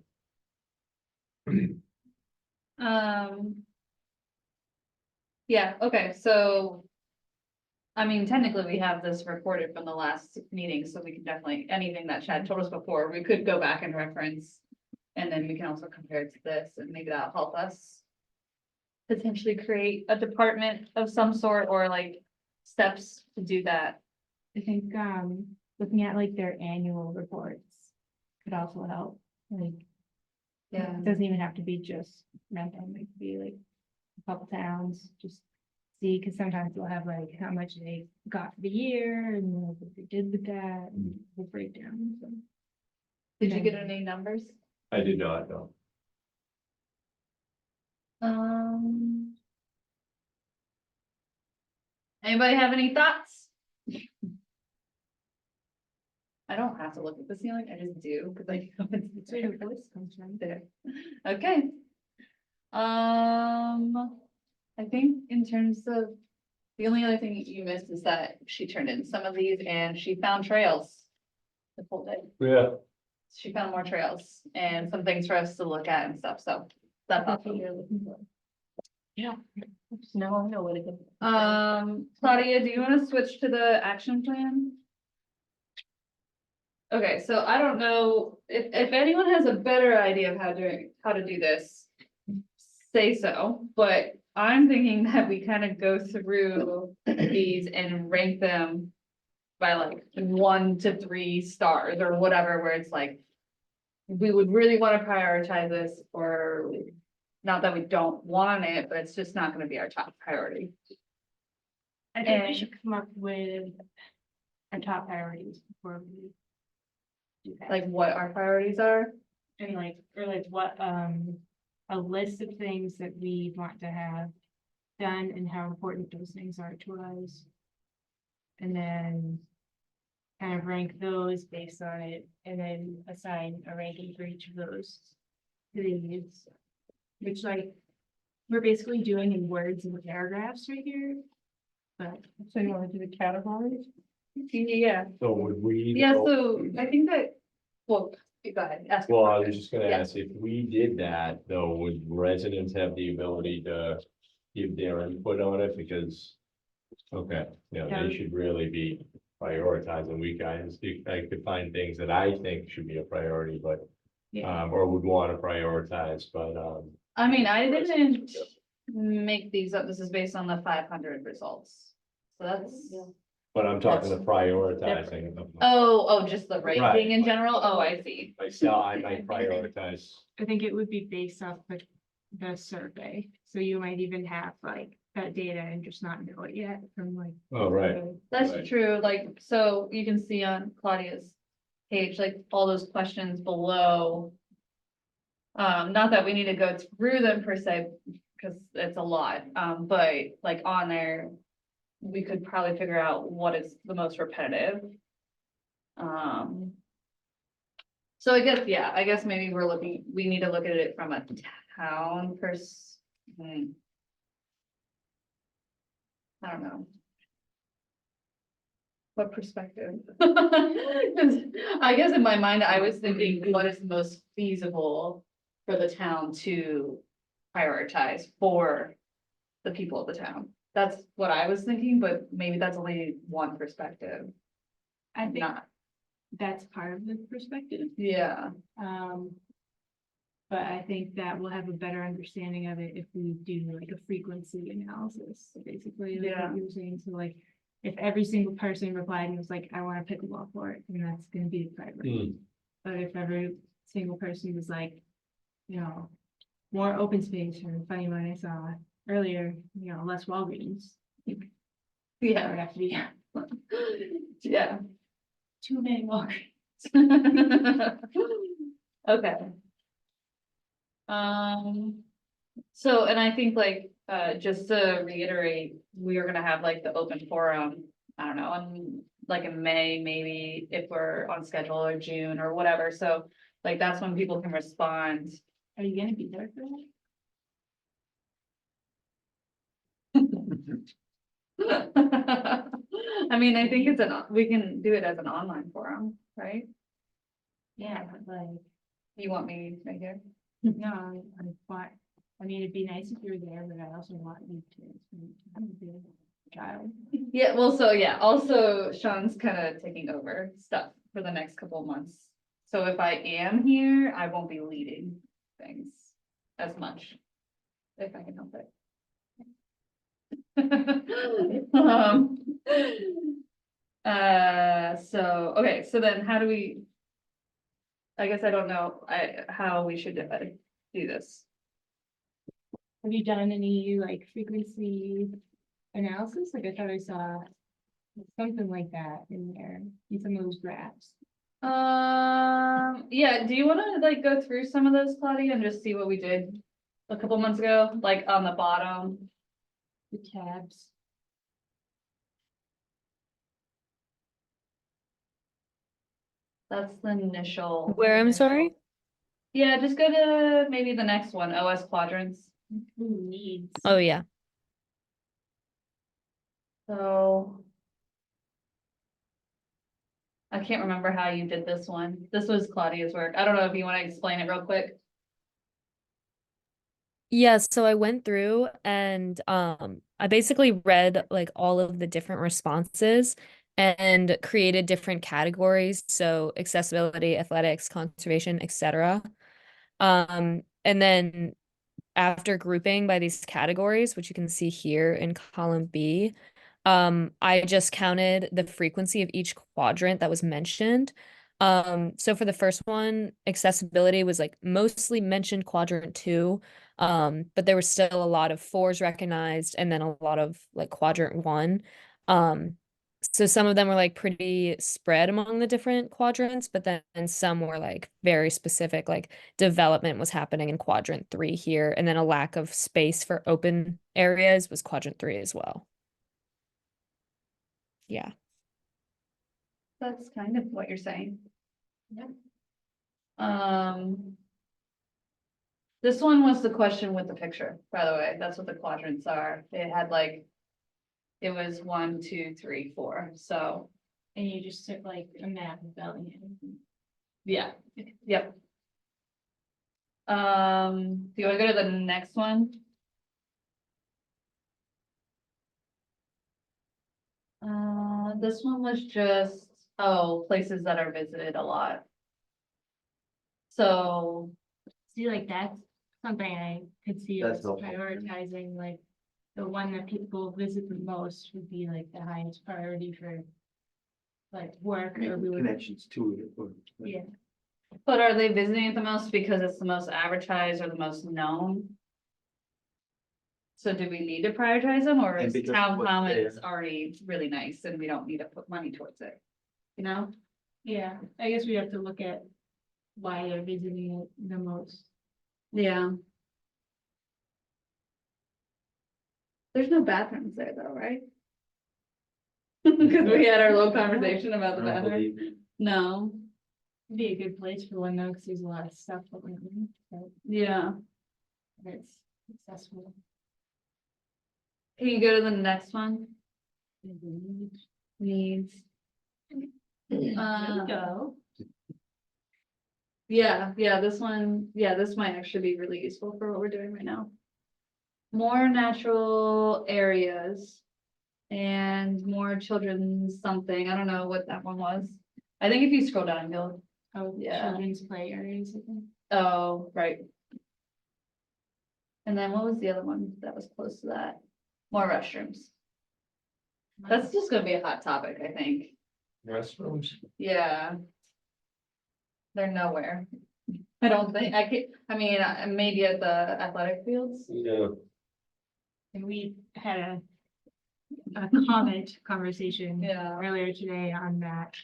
Yeah, okay, so. I mean, technically, we have this recorded from the last meeting, so we can definitely, anything that Chad told us before, we could go back and reference. And then we can also compare it to this, and maybe that'll help us. Potentially create a department of some sort, or like steps to do that. I think, looking at like their annual reports could also help, like, it doesn't even have to be just Rentham, it could be like a couple towns, just see, because sometimes they'll have like how much they got for the year and like, what they did with that, and the breakdown, so. Did you get any numbers? I did not know. Anybody have any thoughts? I don't have to look at the ceiling, I just do, because I know it's Where your voice comes from. there. Okay. I think in terms of, the only other thing you missed is that she turned in some of these and she found trails. The whole day, Yeah. she found more trails and some things for us to look at and stuff, so that's That's what awesome. you're looking for. Yeah. Now I know where to go. Claudia, do you want to switch to the action plan? Okay, so I don't know if anyone has a better idea of how to do this, say so, but I'm thinking that we kind of go through these and rank them by like 1 to 3 stars or whatever, where it's like we would really want to prioritize this, or not that we don't want it, but it's just not going to be our top priority. I think we And- should come up with our top priorities before we do that. Like what our priorities are. And like, or like what, a list of things that we want to have done and how important those things are to us. And then kind of rank those based on it, and then assign a ranking for each of those things. Which like, we're basically doing in words and paragraphs right here. But So you want to do the categories? Yeah, So would we? yeah, so I think that, well, go ahead, ask. your Well, I was question. just gonna Yeah. ask, if we did that, though, would residents have the ability to give their input on it? Because, okay, you know, Yeah. they should really be prioritizing. We guys, I could find things that I think should be a priority, but, yeah, or would want to prioritize, but, I mean, I didn't make these up, this is based on the 500 results. So that's, but I'm talking the prioritizing. oh, just the Right. ranking in general, oh, I see. Myself, I might prioritize. I think it would be based off the survey. So you might even have like that data and just not know it yet from like. Oh, right. the- That's Right. true, like, so you can see on Claudia's page, like, all those questions below. Not that we need to go through them per se, because it's a lot, but like on there. We could probably figure out what is the most repetitive. So I guess, yeah, I guess maybe we need to look at it from a town I don't know. What perspective? 'Cause I guess in my mind, I was thinking, what is the most feasible for the town to prioritize for the people of the town? That's what I was thinking, but maybe that's only one perspective, I think not, that's part of the perspective. yeah, But I think that we'll have a better understanding of it if we do like a frequency analysis, basically, like Yeah. what you were saying, so like. If every single person replied and was like, I want a pickleball court, then that's gonna be the priority. But if every single person was like, you know, more open space, or the funny one I saw earlier, you know, less Walgreens. That would yeah, have to be yeah. too many Walgreens. Okay. So, and I think like, just to reiterate, we are gonna have like the open forum, I don't know, like in May, maybe if we're on schedule, or June or whatever, so like that's when people can respond. Are you gonna be there for that? I mean, I think we can do it as an online forum, right? Yeah, but like, You want me right here? no, I mean, it'd be nice if you were there, but I also want you to. Child. Yeah, well, so yeah, also Sean's kind of taking over stuff for the next couple of months. So if I am here, I won't be leading things as much. If I can help it. So, okay, so then how do we? I guess I don't know, how we should do this. Have you done any like frequency analysis? Like I thought I saw something like that in there, in some of those graphs. Yeah, do you wanna like go through some of those, Claudia, and just see what we did a couple months ago, like on the bottom? The tabs. That's the initial. Where, I'm sorry? Yeah, just go to maybe the next one, OS quadrants. Who needs? Oh, yeah. So. I can't remember how you did this one. This was Claudia's work. I don't know if you wanna explain it real quick. Yeah, so I went through and I basically read like all of the different responses and created different categories, so accessibility, athletics, conservation, etc. And then after grouping by these categories, which you can see here in column B, I just counted the frequency of each quadrant that was mentioned. So for the first one, accessibility was like mostly mentioned quadrant 2, but there was still a lot of 4s recognized and then a lot of like quadrant 1. So some of them were like pretty spread among the different quadrants, but then some were like very specific, like development was happening in quadrant 3 here, and then a lack of space for open areas was quadrant 3 as well. Yeah. That's kind of what you're saying. Yeah. This one was the question with the picture, by the way. That's what the quadrants are. It had like. It was 1, 2, 3, 4, so, And you just took like a map of Bellingham. yeah, yep. Do you wanna go to the next one? This one was just, places that are visited a lot. So, See, like that's something I could see That's us helpful. prioritizing, like the one that people visit the most would be like the highest priority for like work or we would, Connections to it. yeah. but are they visiting it the most because it's the most advertised or the most known? So do we need to prioritize them, or And is because town what's commons there. already really nice and we don't need to put money towards it? You know? Yeah, I guess we have to look at why they're visiting it the most. Yeah. There's no bathrooms there though, right? Cause we had our little conversation about the I don't bathroom. believe it. No, It'd be a good place for one though, because there's a lot of stuff that we need, so yeah. it's accessible. Can you go to the next one? There Needs. we Uh, go. yeah, this one, this might actually be really useful for what we're doing right now. More natural areas. And more children's something, I don't know what that one was. I think if you scroll down, you'll, Oh, Yeah. children's play areas, I think. oh, right. And then what was the other one that was close to that? More restrooms. That's just gonna be a hot topic, I think. Restrooms? Yeah. They're nowhere. I don't think, maybe at the athletic fields. Yeah. And we had a comment conversation Yeah. earlier today on that,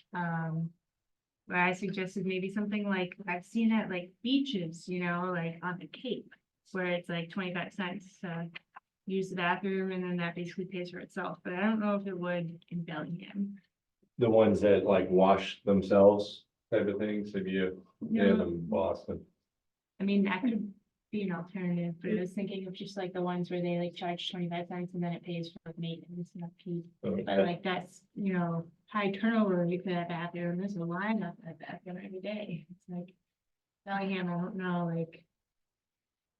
where I suggested maybe something like, I've seen at like beaches, like on the Cape, where it's like 25 cents to use the bathroom and then that basically pays for itself, but I don't know if it would in Bellingham. The ones that like wash themselves type of things, if you, yeah, No, in Boston. I mean, that could be an alternative, but I was thinking of just like the ones where they like charge 25 cents and then it pays for like maintenance and upkeep. But like that's, high turnover, you could have bathroom, there's a line up at bathroom every day. It's like, Bellingham, I don't know, like.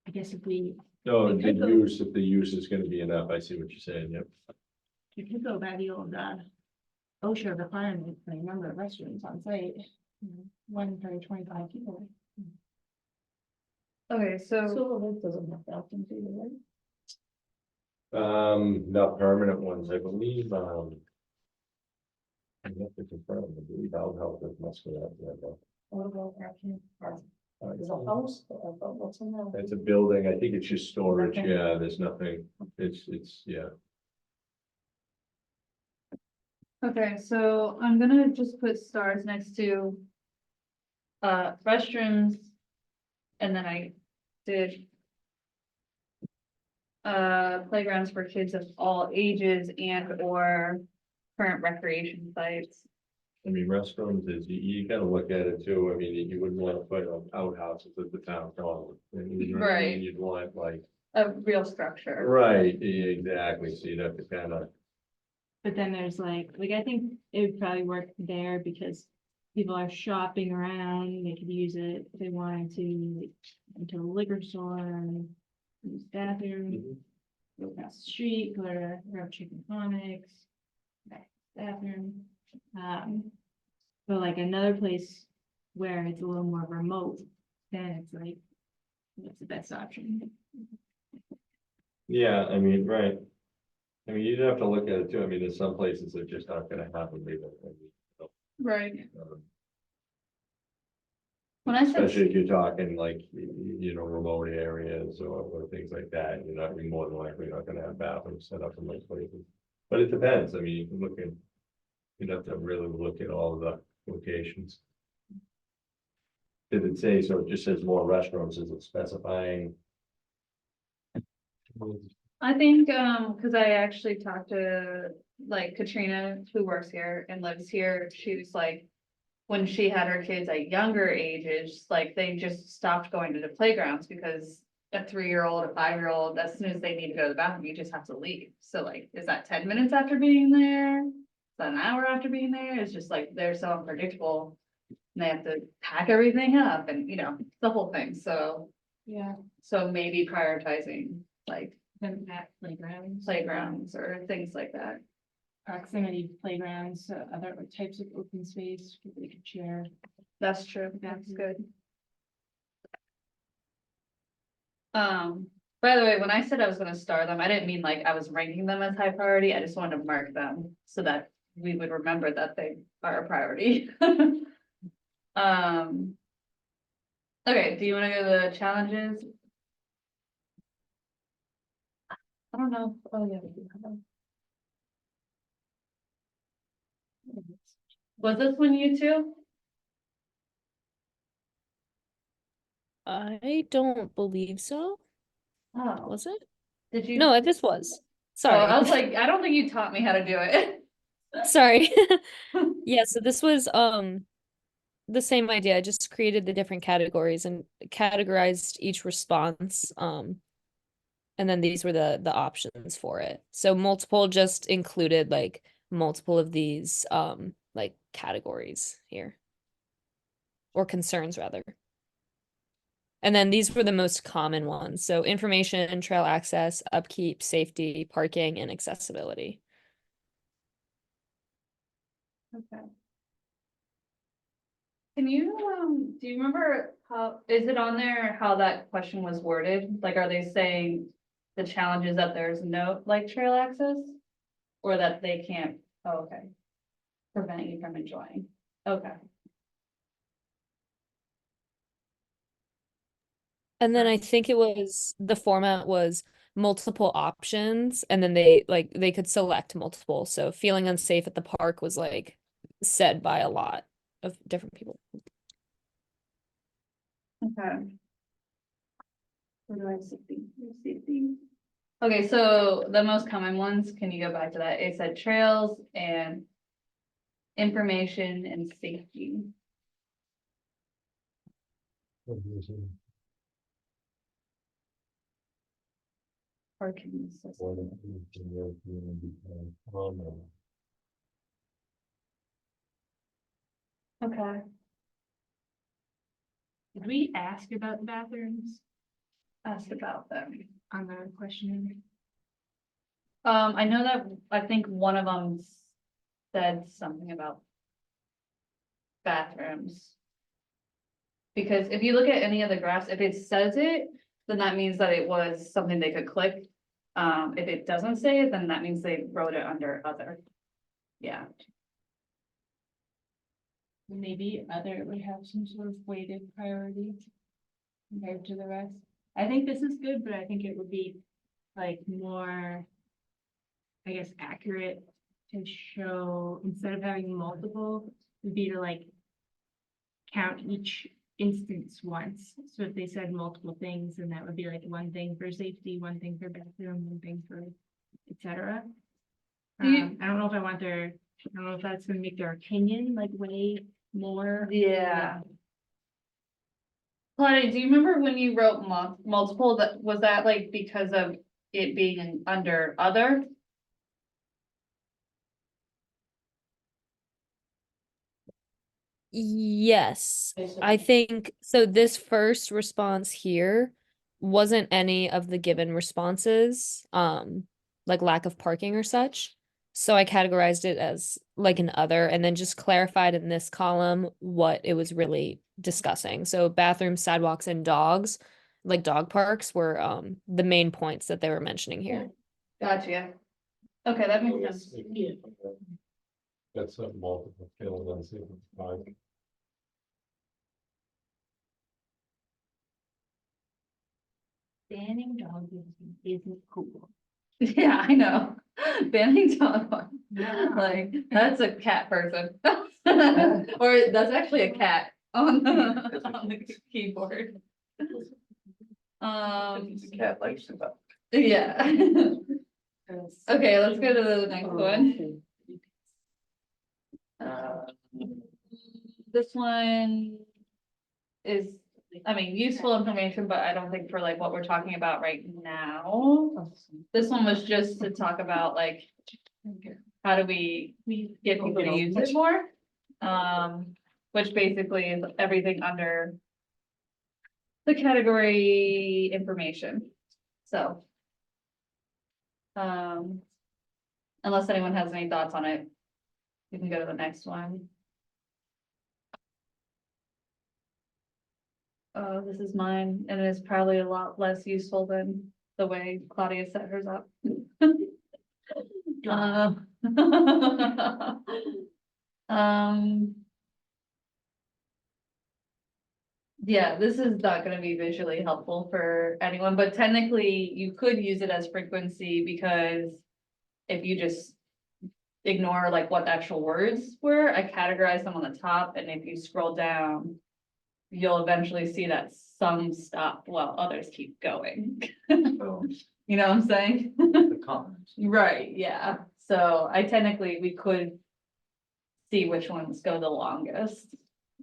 I guess if we No, We the could go- use, if the use is gonna be enough, I see what you're saying, yep. could go by the old, OSHA requirement, for a number of restrooms on site. One for 25 people. Okay, so, Silver Lake doesn't have bathrooms either, right? Not permanent ones, I believe, I have to confirm, I believe I'll help with must go out there, but. What about actually, there's a house, what's in there? It's a building, I think it's just storage, Nothing. yeah, there's nothing, it's, yeah. okay, so I'm gonna just put stars next to restrooms. And then I did playgrounds for kids of all ages and or current recreation sites. I mean, restrooms is, you gotta look at it too, I mean, you wouldn't wanna put outhouses at the town hall. I mean, you know what I mean? Right. You'd want like, A real structure. right, exactly, so you'd have to kinda, But then there's like I think it would probably work there because people are shopping around, they could use it if they wanted to, into the liquor store and use bathroom, go across the street, go to Rub Chicken Comics, back to the bathroom. But like another place where it's a little more remote, then it's like, what's the best option? yeah, I mean, right. I mean, you'd have to look at it too, I mean, there's some places that just aren't gonna happen either. I mean, Right. um, When I said, Especially if you're talking like, remote areas or things like that, you're more than likely not gonna have bathrooms set up in those places. But it depends, I mean, you can look at, you'd have to really look at all the locations. Did it say, so it just says more restrooms, is it specifying? I think, cause I actually talked to like Katrina, who works here and lives here, she was like. When she had her kids at younger ages, like they just stopped going to the playgrounds because a 3-year-old, a 5-year-old, as soon as they need to go to the bathroom, you just have to leave. So like, is that 10 minutes after being there? Is that an hour after being there? It's just like, they're so unpredictable. And they have to pack everything up and, the whole thing. So, Yeah. so maybe prioritizing like Then at playgrounds. playgrounds or things like that. Proximity playgrounds, other types of open space, people they could share. That's true. That's good. By the way, when I said I was gonna star them, I didn't mean like I was ranking them as high priority. I just wanted to mark them so that we would remember that they are a priority. Okay, do you wanna go to the challenges? I don't know. Oh, yeah. we do have them. Was this one you too? I don't believe so. Oh, Was it? did you? No, this was. Oh, Sorry. I was like, I don't think you taught me how to do it. Sorry. Yeah, so this was the same idea. I just created the different categories and categorized each response. And then these were the options for it. So multiple just included like multiple of these like categories here. Or concerns rather. And then these were the most common ones. So information, trail access, upkeep, safety, parking, and accessibility. Okay. Can you, do you remember how, is it on there how that question was worded? Like, are they saying the challenge is that there's no like trail access? Or that they can't, oh, okay. Preventing you from enjoying, okay. And then I think it was the format was multiple options and then they could select multiple. So feeling unsafe at the park was like said by a lot of different people. Okay. Where do I see? Okay, so the most common ones, can you go back to that? It said trails and information and safety. Parking system. Okay, Did we ask about the bathrooms asked about them. on the questionnaire? I know that, I think one of them said something about bathrooms. Because if you look at any of the graphs, if it says it, then that means that it was something they could click. If it doesn't say it, then that means they wrote it under other. Yeah, Maybe other would have some sort of weighted priority compared to the rest. I think this is good, but I think it would be like more, I guess, accurate to show, instead of having multiple, would be to like count each instance once. So if they said multiple things, then that would be like one thing for safety, one thing for bathroom, one thing for et cetera. Do you- I don't know if I want their, I don't know if that's gonna make their opinion like way more. yeah. Claudia, do you remember when you wrote multiple, that, was that like because of it being under other? Yes, I think so. This first response here wasn't any of the given responses, like lack of parking or such. So I categorized it as like an other and then just clarified in this column what it was really discussing. So bathrooms, sidewalks, and dogs, like dog parks, were the main points that they were mentioning here. Gotcha. Okay, that makes sense. That's a multiple field on five. Banning dogs isn't cool. Yeah, I know. Banning dog park. Like, that's a cat person. Or that's actually a cat on the keyboard. The cat likes it. Yeah. Okay, let's go to the next one. This one is, I mean, useful information, but I don't think for like what we're talking about right now. This one was just to talk about like, how do we get people to use it more? Which basically is everything under the category information, so. Unless anyone has any thoughts on it, we can go to the next one. This is mine, and it is probably a lot less useful than the way Claudia set hers up. Um, yeah, this is not gonna be visually helpful for anyone, but technically you could use it as frequency because if you just ignore like what the actual words were, I categorized them on the top, and if you scroll down, you'll eventually see that some stop while others keep going. So, You know what I'm saying? the comments. Right, yeah. So we could see which ones go the longest.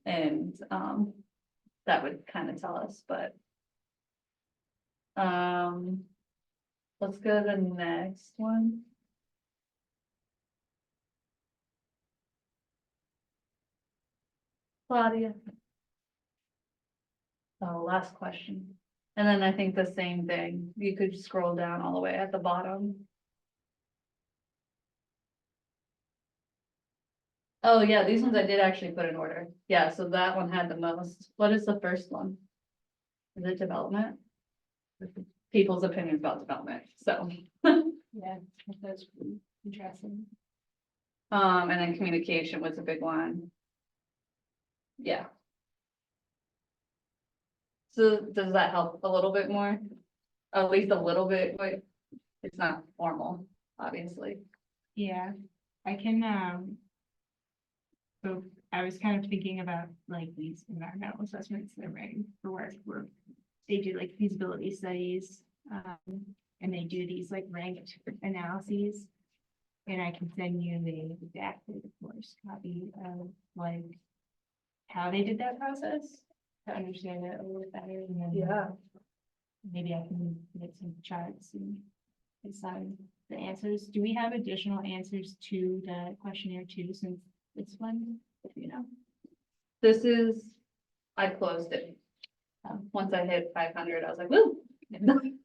And, that would kind of tell us, but. Let's go to the next one. Claudia. Oh, last question. And then I think the same thing. You could scroll down all the way at the bottom. Oh, yeah, these ones I did actually put in order. Yeah, so that one had the most. What is the first one? Is it development? People's opinions about development, so. Yeah, that's really interesting. And then communication was a big one. Yeah. So does that help a little bit more? At least a little bit, but it's not formal, obviously. Yeah, I can, So I was kind of thinking about like these environmental assessments that writing for work where they do like feasibility studies. And they do these like ranked analyses. And I can send you the exacted, of course, copy of like how they did that process to understand it a little better. And then Yeah. maybe I can get some charts and assign the answers. Do we have additional answers to the questionnaire too, since it's one, you know? This is, I closed it. Once I hit 500, I was like, woo.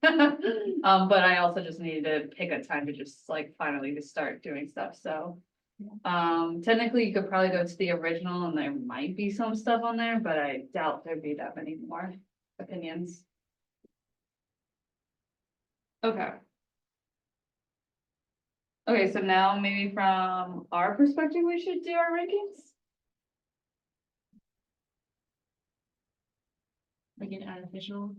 But I also just needed to pick a time to just like finally to start doing stuff, so. Technically you could probably go to the original and there might be some stuff on there, but I doubt there'd be that many more opinions. Okay. Okay, so now maybe from our perspective, we should do our rankings? Like an unofficial.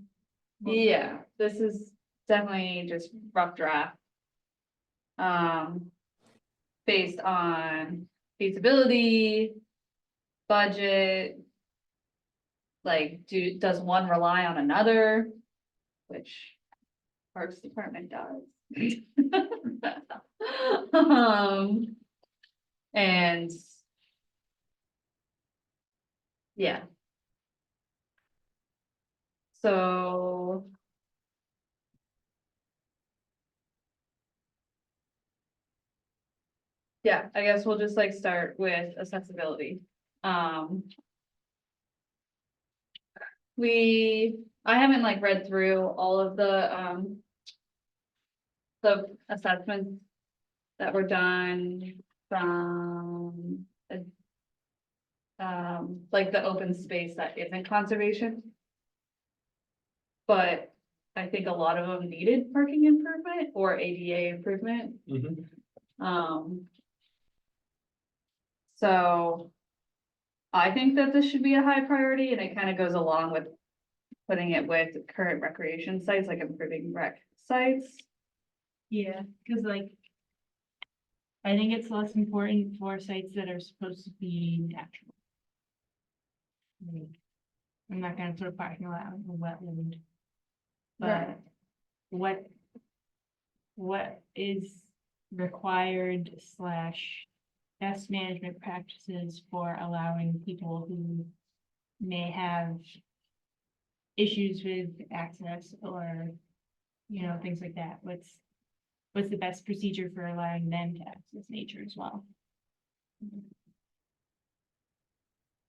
Yeah, this is definitely just rough draft. Based on feasibility, budget. Like, does one rely on another? Which Parks Department does. And. Yeah. So. Yeah, I guess we'll just like start with accessibility. I haven't like read through all of the assessments that were done from like the open space that isn't conservation. But I think a lot of them needed parking improvement or ADA improvement. So I think that this should be a high priority, and it kind of goes along with putting it with current recreation sites, like improving rec sites. Yeah, because like. I think it's less important for sites that are supposed to be natural. Like, I'm not gonna throw parking lot out in a wetland. Right. But what is required slash best management practices for allowing people who may have issues with access or, you know, things like that? What's the best procedure for allowing them to access nature as well?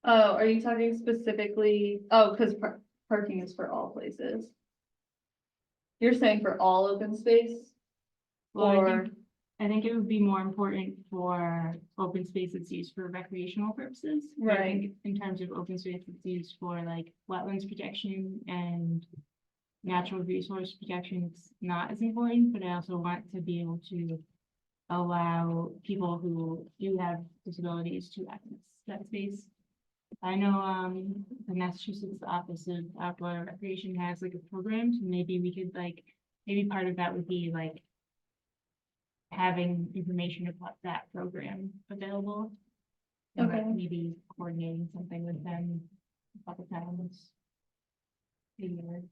Oh, are you talking specifically? Oh, because parking is for all places. You're saying for all open space? Well, Or, I think it would be more important for open space that's used for recreational purposes. But I think in terms of open space that's used for like wetlands protection and natural resource protection, it's not as important, but I also want to be able to allow people who do have disabilities to access that space. I know, the Massachusetts Office of Outdoor Recreation has like a program, so maybe we could like, maybe part of that would be like having information about that program available. And like Okay. maybe coordinating something with them a couple times a year.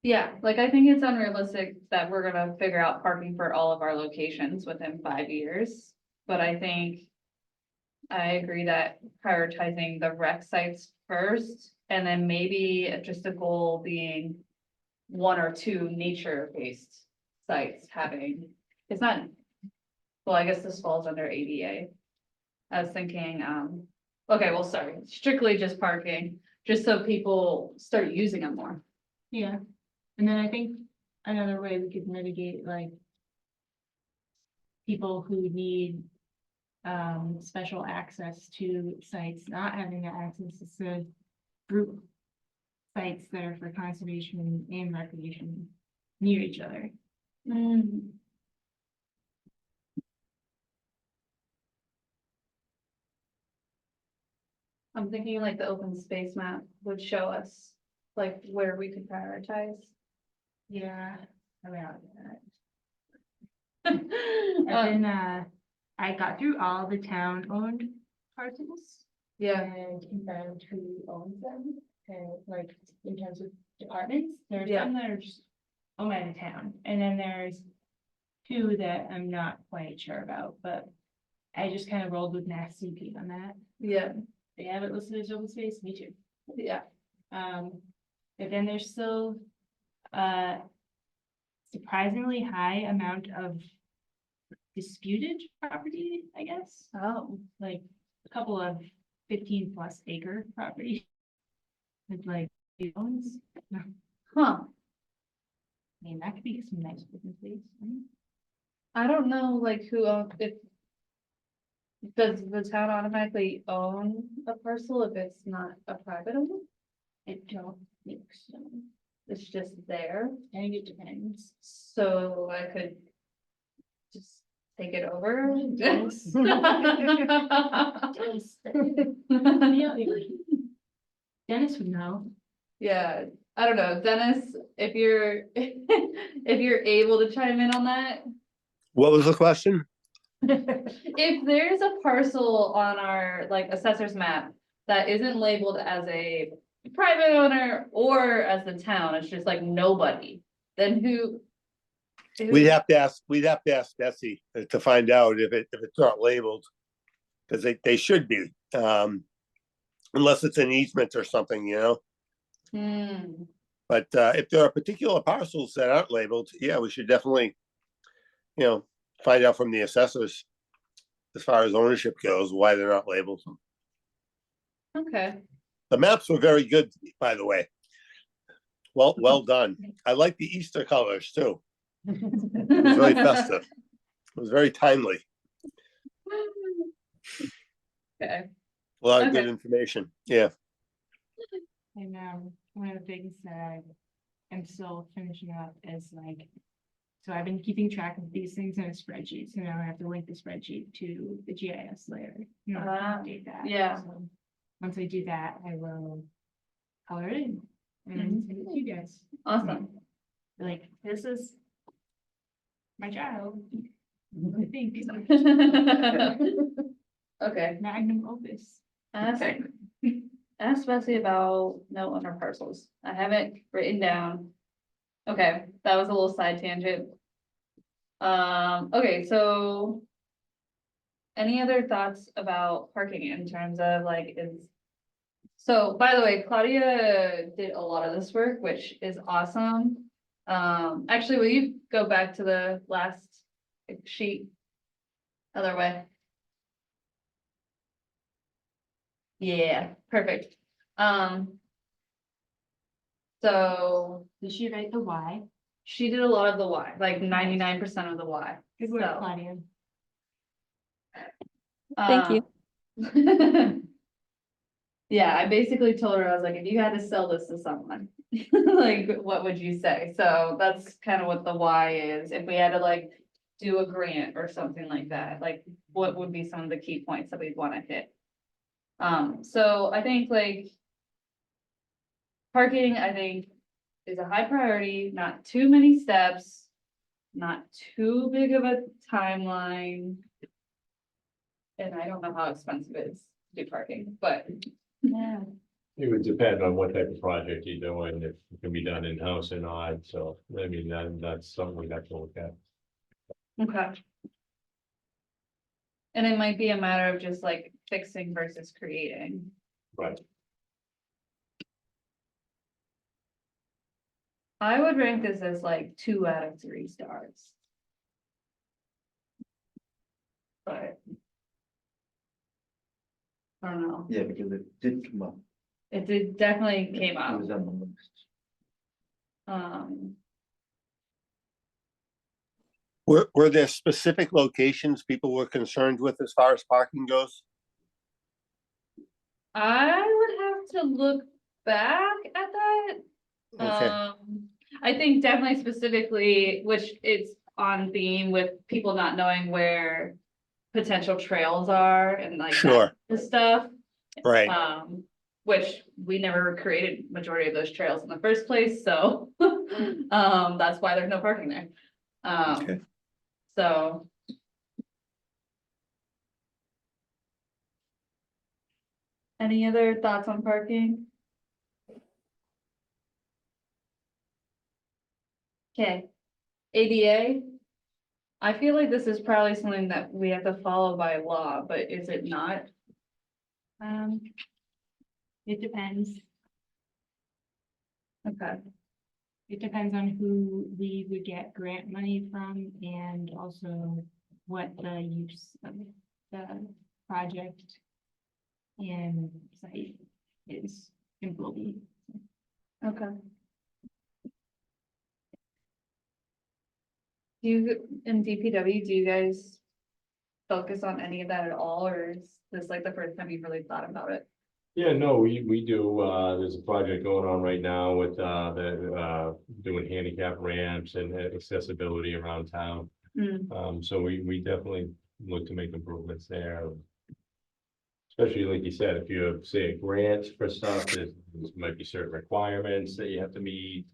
yeah, like I think it's unrealistic that we're gonna figure out parking for all of our locations within 5 years. But I think I agree that prioritizing the rec sites first, and then maybe just a goal being one or two nature-based sites having, it's not, well, I guess this falls under ADA. I was thinking, okay, well, sorry, strictly just parking, just so people start using them more. Yeah, and then I think another way we could mitigate like people who need special access to sites, not having that access is to group sites that are for conservation and recreation near each other. I'm thinking like the open space map would show us like where we could prioritize. Yeah, around that. Um, And then I got through all the town owned parcels. Yeah, And confirmed who owns them, and like in terms of departments, there's Yeah. some that are just owned by the town, and then there's two that I'm not quite sure about, but I just kind of rolled with Mass CP on that. yeah, They have it listed as open space, me too. yeah. But then there's still surprisingly high amount of disputed property, I guess, Oh, like a couple of 15+ acre property. With like owns, I huh. mean, that could be some nice open space. Right? I don't know, like, who owns, if. Does the town automatically own a parcel if it's not a private owner? I don't think so. It's just there, I think it depends. so I could. Just take it over? Yes. Dennis would know. Yeah, I don't know, Dennis, if you're, if you're able to chime in on that. What was the question? If there's a parcel on our like assessor's map that isn't labeled as a private owner or as the town, it's just like nobody, then who? We'd have to ask Betsy to find out if it's not labeled. Cause they should be, unless it's an easement or something, you know? Hmm, But, if there are particular parcels that aren't labeled, yeah, we should definitely, find out from the assessors. As far as ownership goes, why they're not labeled. okay, The maps were very good, by the way. Well done. I like the Easter colors too. It was very festive. It was very timely. okay, A lot of good Okay. information. Yeah. And one of the things that I am still finishing up is like, so I've been keeping track of these things in a spreadsheet, so now I have to link the spreadsheet to the GIS layer. You know, Ah, update that. yeah. So once I do that, I will color it in and then send it to you guys. awesome. Like, this is my child. I think. Okay, Magnum opus. ask, ask Betsy about no owner parcels, I have it written down. Okay, that was a little side tangent. Okay, so. Any other thoughts about parking in terms of like is. So, by the way, Claudia did a lot of this work, which is awesome. Actually, will you go back to the last sheet? Other way. Yeah, perfect. So Did she write the why? she did a lot of the why, like 99% of the why. Good work, So, Claudia. Thank you. Yeah, I basically told her, I was like, if you had to sell this to someone, like, what would you say? So that's kind of what the why is. If we had to like do a grant or something like that, like, what would be some of the key points that we'd want to hit? So I think like parking, I think, is a high priority, not too many steps, not too big of a timeline. And I don't know how expensive it is to do parking, but Yeah. It would depend on what type of project you're doing, if it can be done in-house or not, so, I mean, that's something we have to look at. okay. And it might be a matter of just like fixing versus creating. Right. I would rank this as like 2 out of 3 stars. But. I don't know, Yeah, because it did come up. it definitely came It out. was on the list. Were there specific locations people were concerned with as far as parking goes? I would have to look back at that. Okay, I think definitely specifically, which is on theme with people not knowing where potential trails are and like Sure. that stuff. right. Which we never created majority of those trails in the first place, so that's why there's no parking there. Okay. So. Any other thoughts on parking? Okay, ADA. I feel like this is probably something that we have to follow by law, but is it not? Um, it depends. Okay, It depends on who we would get grant money from and also what the use of the project and site is and will be. okay. Do you, in DPW, do you guys focus on any of that at all, or is this like the first time you've really thought about it? Yeah, no, we do, there's a project going on right now with, doing handicap ramps and accessibility around town. So we definitely look to make improvements there. Especially like you said, if you have, say, a grant for stuff, there might be certain requirements that you have to meet.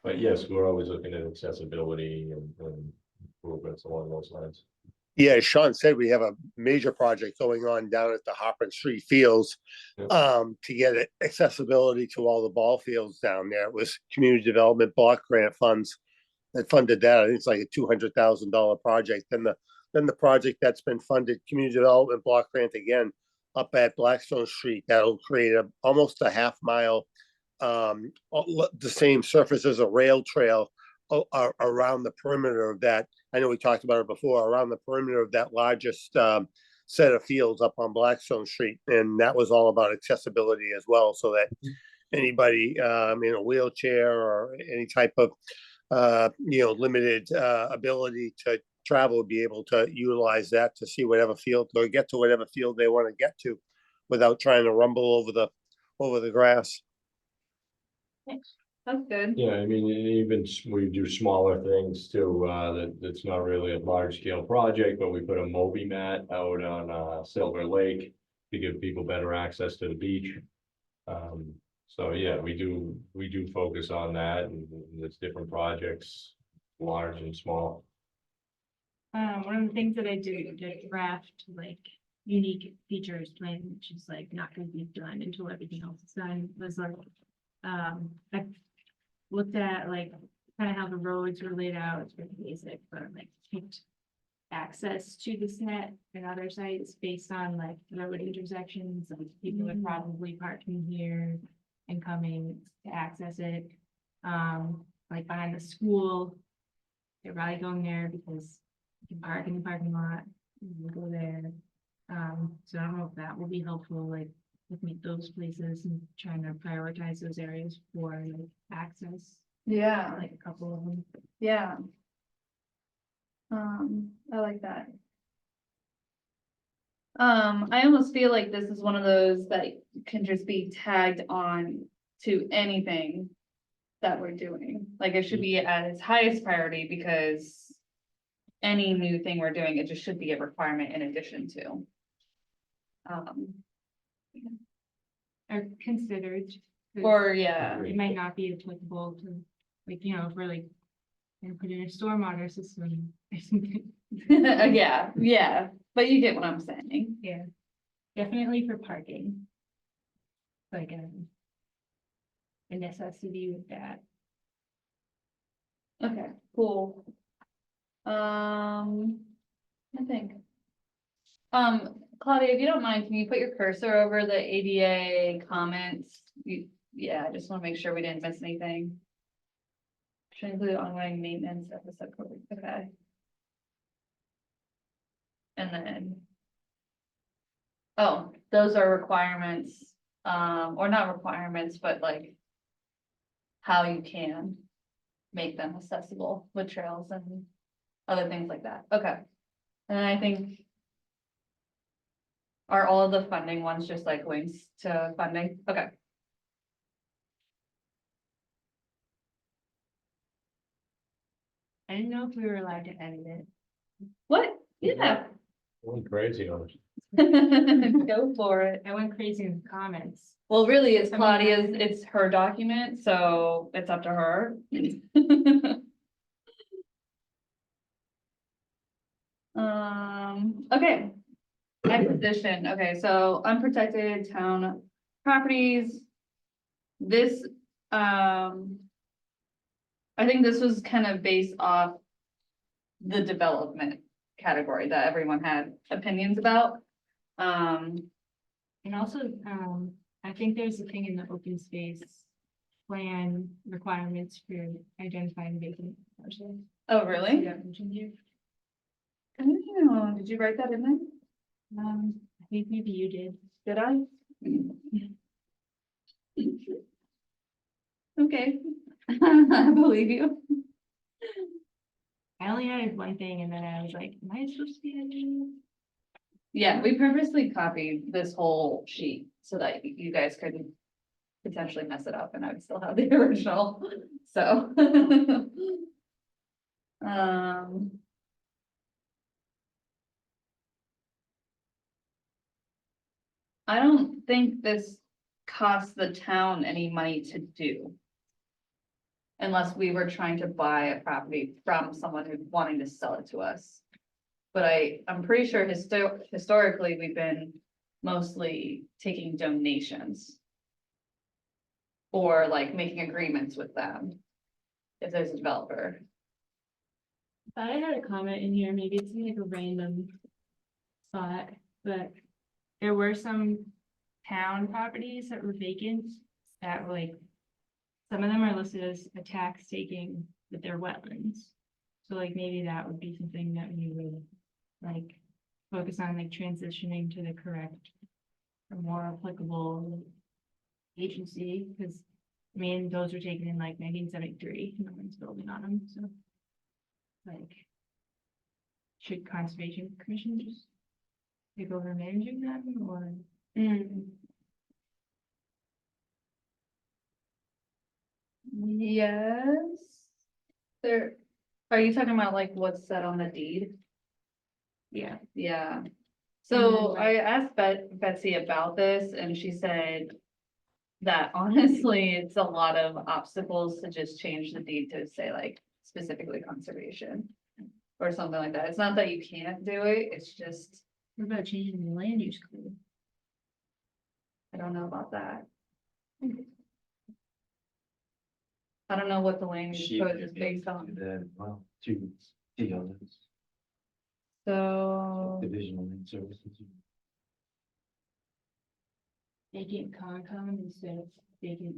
But yes, we're always looking at accessibility and improvements along those lines. Yeah, as Sean said, we have a major project going on down at the Hopper Street Fields. Yep. To get accessibility to all the ball fields down there. It was community development block grant funds that funded that. I think it's like a $200,000 project. Then the project that's been funded, community development block grant again, up at Blackstone Street, that'll create almost a half mile, the same surface as a rail trail around the perimeter of that. I know we talked about it before, around the perimeter of that largest set of fields up on Blackstone Street. And that was all about accessibility as well, so that anybody in a wheelchair or any type of limited ability to travel would be able to utilize that to see whatever field or get to whatever field they want to get to without trying to rumble over the grass. That's good. Yeah, I mean, even we do smaller things too, that's not really a large scale project, but we put a Moby mat out on, Silver Lake to give people better access to the beach. So yeah, we do focus on that, and there's different projects, large and small. One of the things that I do to draft like unique features plan, which is like not gonna be done until everything else is done, was like, I looked at like kind of how the roads were laid out. It's pretty basic, but like picked access to the set and other sites based on like road intersections, like people are probably parking here and coming to access it. Like behind the school, they're probably going there because you can park in the parking lot, you can go there. So I don't know if that will be helpful, like looking at those places and trying to prioritize those areas for like access, Yeah, like a couple of them. yeah. I like that. I almost feel like this is one of those that can just be tagged on to anything that we're doing. Like it should be at its highest priority because any new thing we're doing, it just should be a requirement in addition to. Are considered. 'Cause Or yeah, it might not be applicable to, like, you know, if we're like, gonna put in a stormwater system or something. yeah, yeah, but you get what I'm saying. Yeah, definitely for parking. Like a necessity with that. Okay, cool. I think. Claudia, if you don't mind, can you put your cursor over the ADA comments? Yeah, I just want to make sure we didn't miss anything. Should include ongoing maintenance of the subcode, okay. And then. Oh, those are requirements, or not requirements, but like. How you can make them accessible with trails and other things like that, okay. And I think. Are all of the funding ones just like links to funding? Okay. I didn't know if we were allowed to edit it. What? Yeah. Went crazy on it. Go for it. I went crazy in the comments. Well, really, it's I mean, Claudia's, it's her document, so it's up to her. Okay. Acquisition, okay, so unprotected town properties. This, I think this was kind of based off the development category that everyone had opinions about. And also, I think there's a thing in the open space plan requirements for identifying vacant parcels. Oh, See really? that mentioned here? Oh, did you write that in there? I think maybe you did. Did I? Okay, I believe you. I only added one thing and then I was like, am I supposed to be adding? Yeah, we purposely copied this whole sheet so that you guys could potentially mess it up and I would still have the original, so. Um. I don't think this costs the town any money to do. Unless we were trying to buy a property from someone who's wanting to sell it to us. But I'm pretty sure historically, we've been mostly taking donations. Or like making agreements with them. If there's a developer. Thought I had a comment in here, maybe it's in like a random spot, but there were some town properties that were vacant that were like, some of them are listed as a tax taking, but they're wetlands. So like maybe that would be something that we would like focus on, like transitioning to the correct or more applicable agency, because I mean, those were taken in like 1973, no one's building on them, so. Like, should Conservation Commission just take over managing them, or? Yes. There, are you talking about like what's said on the deed? Yeah. Yeah. And So then, I asked Betsy about this and she said. That honestly, it's a lot of obstacles to just change the deed to say like specifically conservation. Or something like that. It's not that you can't do it, it's just, What about changing the land use code? I don't know about that. I don't know what the land use She code would is be able based to on, do that, well, two deals, so, divisional land services. Vacant Concom instead of vacant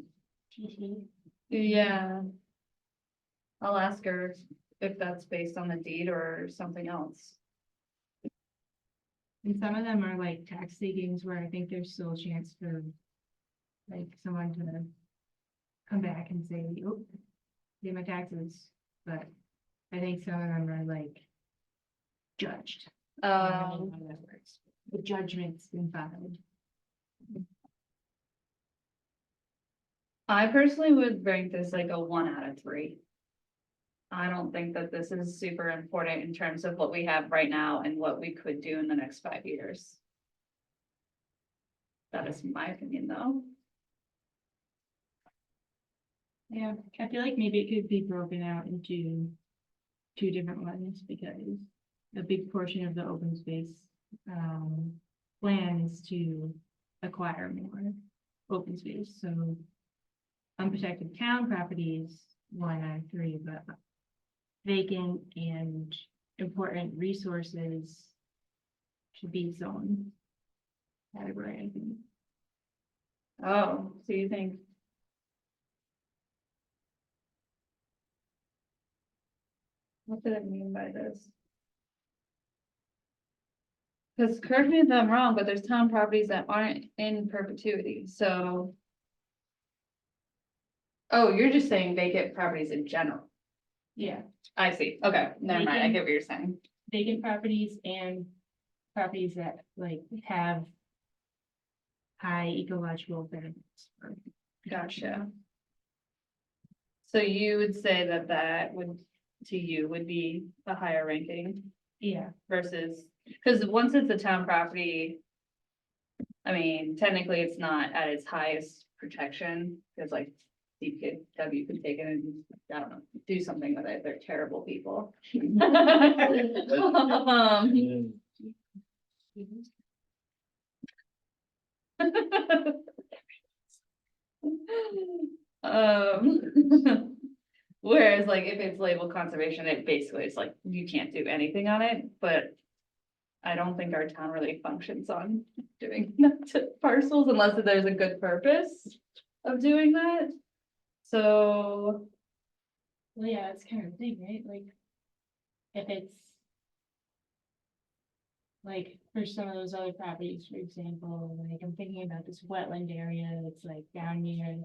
TT? yeah. I'll ask her if that's based on the deed or something else. And some of them are like tax takings where I think there's still a chance for like someone to come back and say, oh, pay my taxes, but I think some of them are like judged. I don't know how that works. The judgment's been filed. I personally would rank this like a 1 out of 3. I don't think that this is super important in terms of what we have right now and what we could do in the next 5 years. That is my opinion, though. Yeah, I feel like maybe it could be broken out into 2 different ones, because a big portion of the open space plan is to acquire more open space, so unprotected town properties, 1 out of 3, but vacant and important resources should be zoned category, I think. Oh, so you think? What did it mean by this? Because correct me if I'm wrong, but there's town properties that aren't in perpetuity, so. Oh, you're just saying vacant properties in general. Yeah, I see. Okay, never mind. I get what you're saying. vacant properties and properties that like have high ecological benefits. Gotcha. So you would say that that would, to you, would be a higher ranking Yeah, versus, because once it's a town property. I mean, technically, it's not at its highest protection, because like DPW could take it and, I don't know, do something with it. They're terrible people. Whereas like if it's labeled conservation, it basically is like you can't do anything on it, but I don't think our town really functions on doing that to parcels unless there's a good purpose of doing that. So, Well, yeah, it's kind of the thing, right? Like, if it's like for some of those other properties, for example, like I'm thinking about this wetland area that's like down near,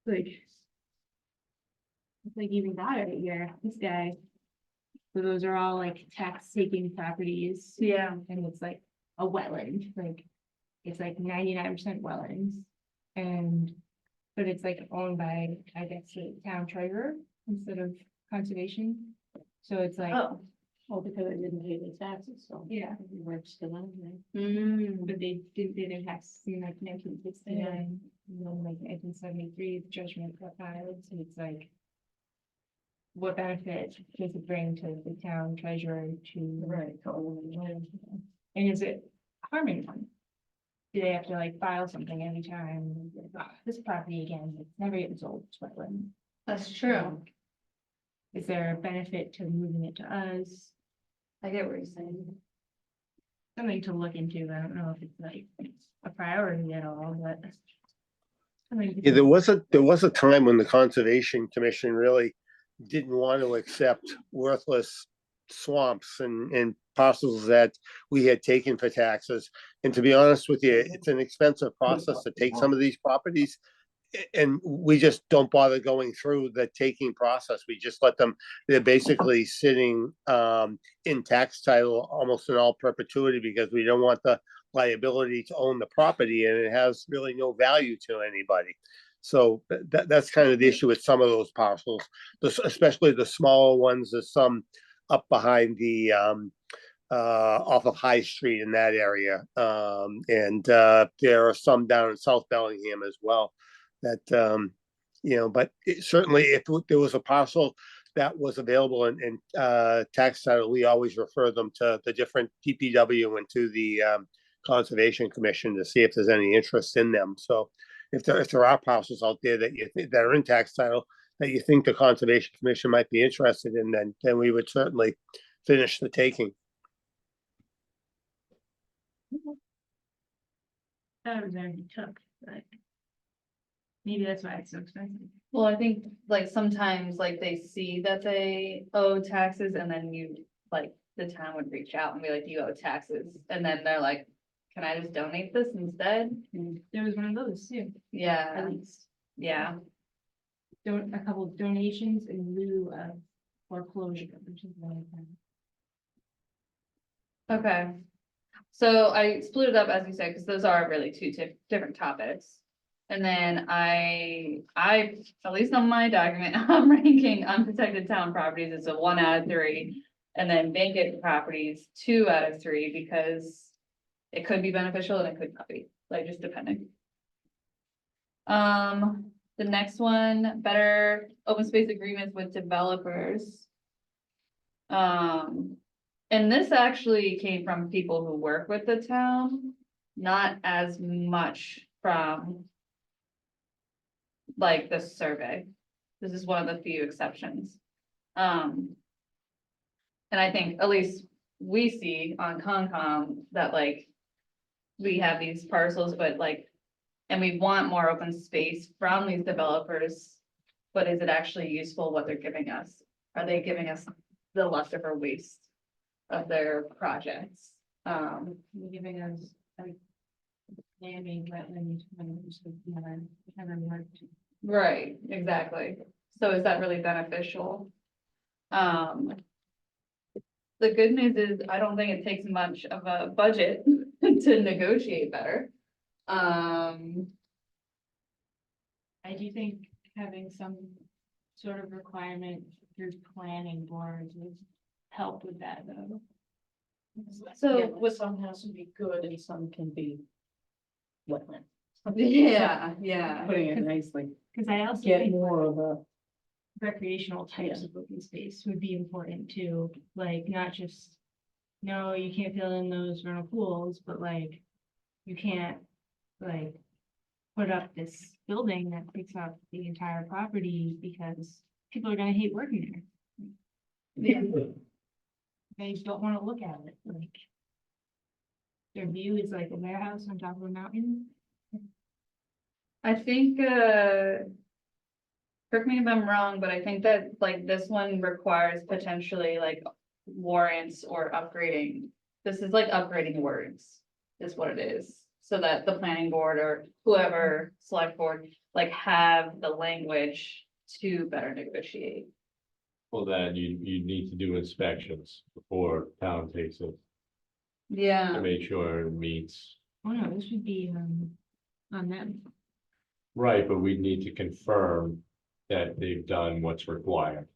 like, it's like even got it here, this guy. So those are all like tax taking properties. yeah, And it's like a wetland, like, it's like 99% wetlands. And, but it's like owned by, I guess, the town treasurer instead of conservation. So it's like, oh. Oh, because I didn't pay the taxes, so. yeah, We're still in but they didn't have in like 1969, and then like 1973, the judgment got filed, so it's like, what benefit does it bring to the town treasurer to? Right, totally. And is it harming them? Do they have to like file something every time? Like, "Ah, this property again, it's never getting sold, it's wetland." That's true. Is there a benefit to moving it to us? I get what you're saying. Something to look into. I don't know if it's like a priority at all, but. something to Yeah, there was a time when the Conservation Commission really didn't want to accept worthless swamps and parcels that we had taken for taxes. And to be honest with you, it's an expensive process to take some of these properties. And we just don't bother going through the taking process. We just let them, they're basically sitting in tax title almost in all perpetuity because we don't want the liability to own the property and it has really no value to anybody. So that's kind of the issue with some of those parcels, especially the smaller ones. There's some up behind the off of High Street in that area. And there are some down in South Bellingham as well that, you know, but certainly if there was a parcel that was available in tax title, we always refer them to the different DPW and to the Conservation Commission to see if there's any interest in them. So if there are parcels out there that that are in tax title that you think the Conservation Commission might be interested in, then we would certainly finish the taking. That was already took, but. Maybe that's why it's so expensive. Well, I think like sometimes like they see that they owe taxes and then you, like, the town would reach out and be like, you owe taxes. And then they're like, can I just donate this instead? There was one of those too, Yeah, at least. yeah. A couple of donations in lieu of foreclosure, which is one of them. Okay. So I split it up, as you said, because those are really two different topics. And then I, at least on my document, I'm ranking unprotected town properties as a 1 out of 3. And then vacant properties 2 out of 3, because it could be beneficial and it could not be, like, just depending. The next one, better open space agreements with developers. And this actually came from people who work with the town, not as much from like the survey. This is one of the few exceptions. And I think at least we see on Concom that like we have these parcels, but like, and we want more open space from these developers. But is it actually useful what they're giving us? Are they giving us the leftover waste of their projects? They're giving us like. Damning wetland, never worked. Right, exactly. So is that really beneficial? The good news is I don't think it takes much of a budget to negotiate better. I do think having some sort of requirement through planning boards would help with that though. So With with, some has to be good and some can be wetland. yeah, yeah. Putting it nicely, Cause I also get think more of a, recreational types of open space would be important too, like not just no, you can't fill in those vernal pools, but like, you can't, like, put up this building that takes up the entire property because people are gonna hate working there. Yeah. They just don't wanna look at it, like. Their view is like a warehouse on top of a mountain. I think, correct me if I'm wrong, but I think that like this one requires potentially like warrants or upgrading. This is like upgrading words, is what it is, so that the planning board or whoever, select board, like have the language to better negotiate. Well, then you need to do inspections before town takes it to Yeah, make sure it meets. Oh no, this would be, on them. Right, but we need to confirm that they've done what's required.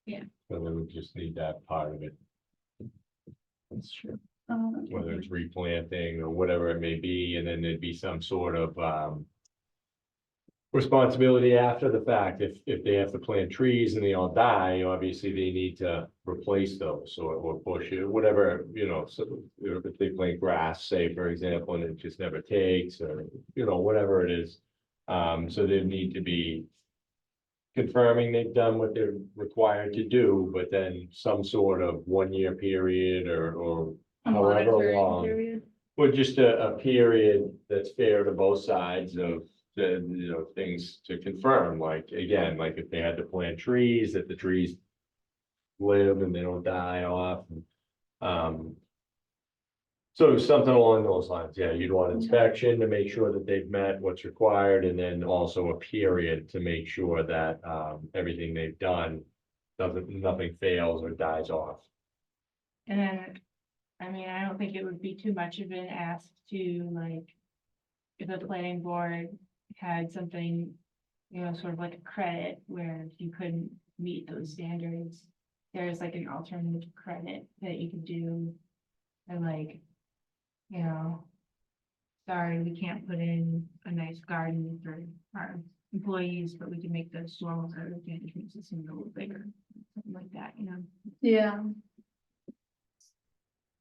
Yeah. So then we just need that part of it, That's true. whether it's replanting or whatever it may be, and then there'd be some sort of, responsibility after the fact. If they have to plant trees and they all die, obviously they need to replace those or push it, whatever, so if they plant grass, say, for example, and it just never takes, or, whatever it is. So they need to be confirming they've done what they're required to do, but then some sort of 1 year period or a however monitoring long. period. Or just a period that's fair to both sides of things to confirm, like, again, like if they had to plant trees, that the trees live and they don't die off. So something along those lines, yeah, you'd want inspection to make sure that they've met what's required, and then also a period to make sure that, everything they've done nothing fails or dies off. And then, I mean, I don't think it would be too much of an ask to like, if the planning board had something, sort of like a credit where if you couldn't meet those standards, there's like an alternative credit that you could do. And like, sorry, we can't put in a nice garden for our employees, but we can make the stormwater management system a little bigger, something like that, Yeah.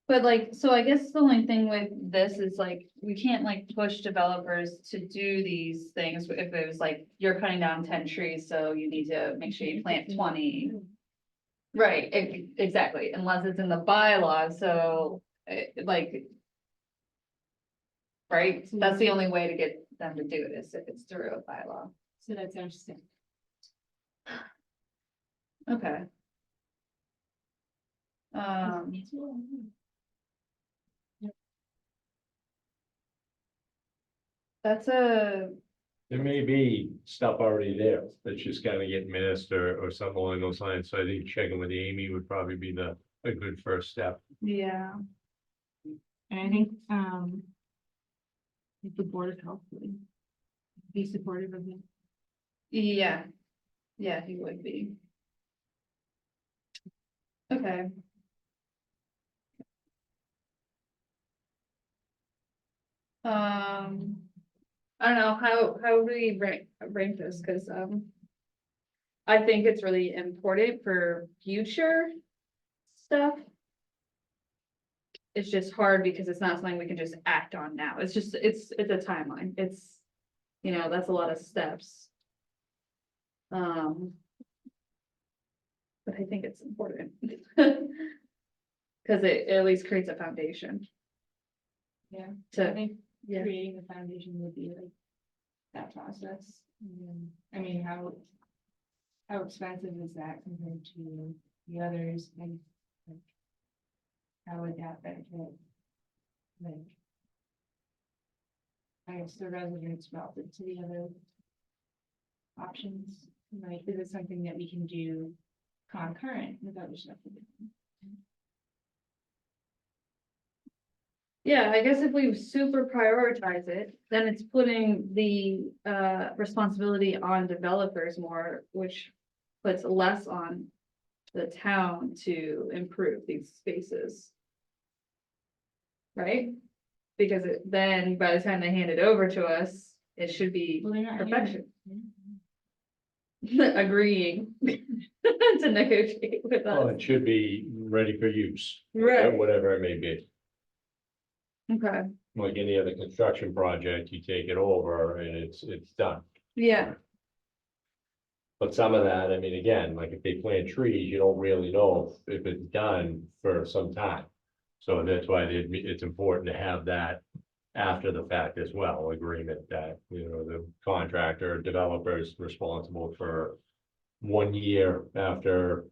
But like, so I guess the only thing with this is like, we can't like push developers to do these things if it was like, you're cutting down 10 trees, so you need to make sure you plant 20. Right, exactly, unless it's in the bylaws, so like. Right, that's the only way to get them to do it is if it's through a bylaw. So that's interesting. Okay. That's a, There may be stuff already there that's just gotta get missed or something along those lines, so I think checking with Amy would probably be a good first step. yeah, And I think, if the Board of Health would be supportive of it. yeah, yeah, he would be. Okay. I don't know, how do we rank this, cause, I think it's really important for future stuff. It's just hard because it's not something we can just act on now. It's just, it's a timeline. It's, that's a lot of steps. But I think it's important. Cause it at least creates a foundation. Yeah. I To, think yeah, creating the foundation would be like that process. And then, I mean, how expensive is that compared to the others, and like, how would that benefit? Like, I guess the residents relative to the other options, like, is it something that we can do concurrent with other stuff? yeah, I guess if we super prioritize it, then it's putting the responsibility on developers more, which puts less on the town to improve these spaces. Right? Because then by the time they hand it over to us, it should be Well, they're not here. perfection. Agreeing to negotiate with Well, us. it should be ready for use. Right. Whatever it may be. Okay, Like any other construction project, you take it over and it's done. yeah, But some of that, I mean, again, like if they plant trees, you don't really know if it's done for some time. So that's why it's important to have that after the fact as well, agreement that, you know, the contractor, developer is responsible for 1 year after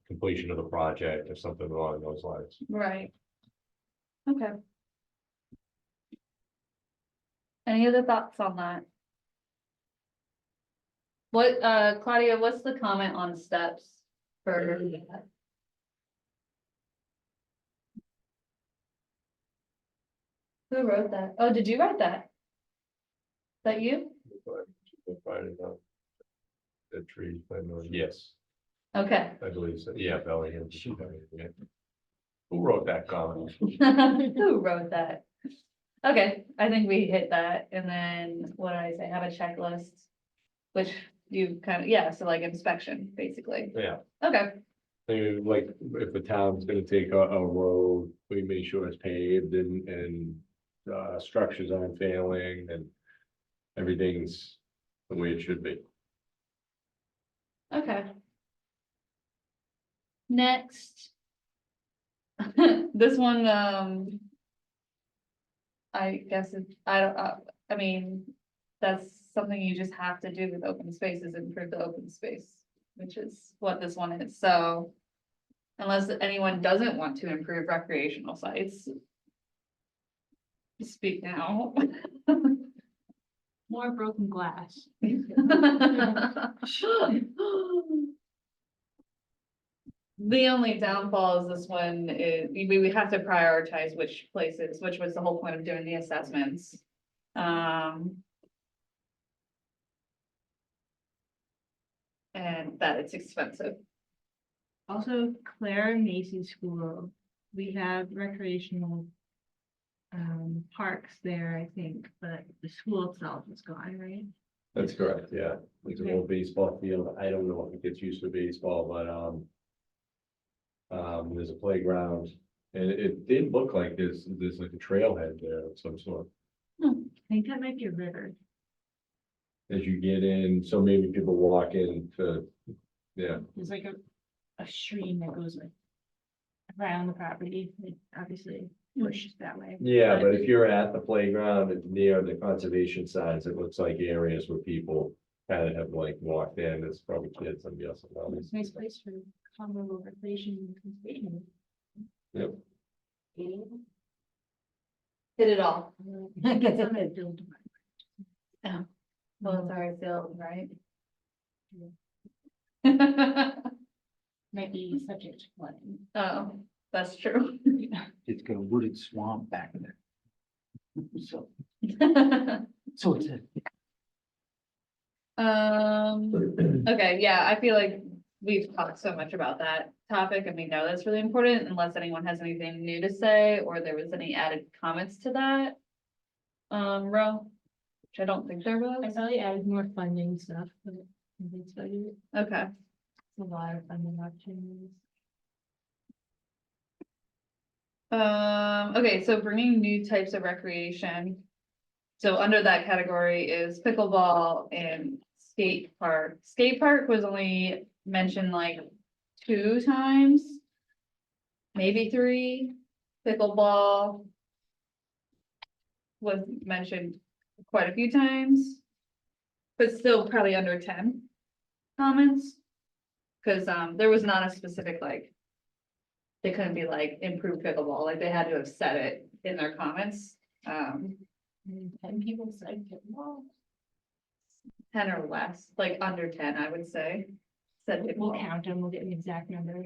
completion of the project or something along those lines. right. Okay. Any other thoughts on that? What, Claudia, what's the comment on steps for that? Who wrote that? Oh, did you write that? Is that you? The tree, yes, Okay. I believe so, yeah, Bellingham. Who wrote that comment? Who wrote that? Okay, I think we hit that, and then what did I say, have a checklist? Which you kind of, yeah, so like inspection, basically, Yeah. okay, I mean, like, if the town's gonna take a road, we make sure it's paved and structures aren't failing and everything's the way it should be. okay. Next. This one, I guess I don't, I mean, that's something you just have to do with open spaces, improve the open space, which is what this one is, so. Unless anyone doesn't want to improve recreational sites. Speak now. More broken glass. The only downfall is this one is, we have to prioritize which places, which was the whole point of doing the assessments. And that it's expensive. Also, Claire and Macy School, we have recreational parks there, I think, but the school itself is gone, right? That's correct, yeah. It's an old baseball field. I don't know if it gets used for baseball, but there's a playground. And it did look like there's like a trailhead there of some sort. I think that might be a river. As you get in, so maybe people walk in to, yeah, There's like a stream that goes like around the property, like obviously pushes that way. yeah, but if you're at the playground and near the conservation signs, it looks like areas where people kind of have like walked in. It's probably kids, I'm guessing. It's a nice place for combo recreation and conservation. Yep. Hit it all. It's on a build. Well, it's already filled, right? Might be subject to flooding. Oh, that's true. It's got a wooded swamp back there. So, so it's a. Okay, yeah, I feel like we've talked so much about that topic and we know that's really important unless anyone has anything new to say or there was any added comments to that. Ro, which I don't think there I was. probably added more funding stuff, but it's Okay, a lot of funding opportunities. okay, so bringing new types of recreation. So under that category is pickleball and skate park. Skate park was only mentioned like 2 times. Maybe 3. Pickleball was mentioned quite a few times. But still probably under 10 comments. Cause there was not a specific like. They couldn't be like improve pickleball, like they had to have said it in their comments. 10 people said pickleball. 10 or less, like under 10, I would say. Said We'll pickleball. count them, we'll get an exact number.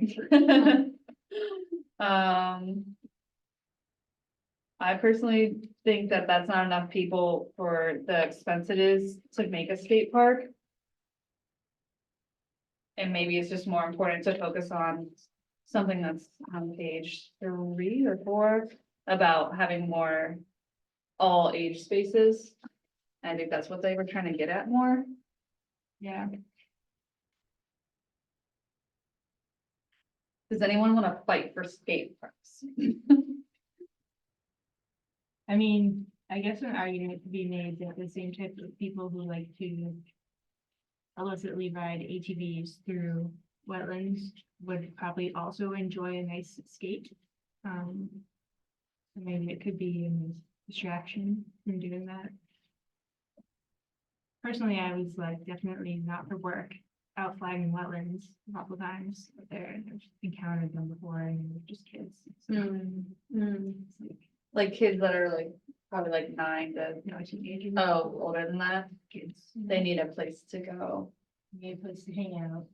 I personally think that that's not enough people for the expense it is to make a skate park. And maybe it's just more important to focus on something that's on page 3 or 4 about having more all age spaces. I think that's what they were trying to get at more. Yeah. Does anyone want to fight for skate parks? I mean, I guess an argument could be made that the same type of people who like to illicitly ride ATVs through wetlands would probably also enjoy a nice skate. So maybe it could be a distraction from doing that. Personally, I was like definitely not for work out flagging wetlands a couple times up there, and I've encountered them before, and they're just kids. So it's like, Like kids that are like, probably like 9 to, no teenagers, oh, older than that, kids, they need a place to go. need a place to hang out.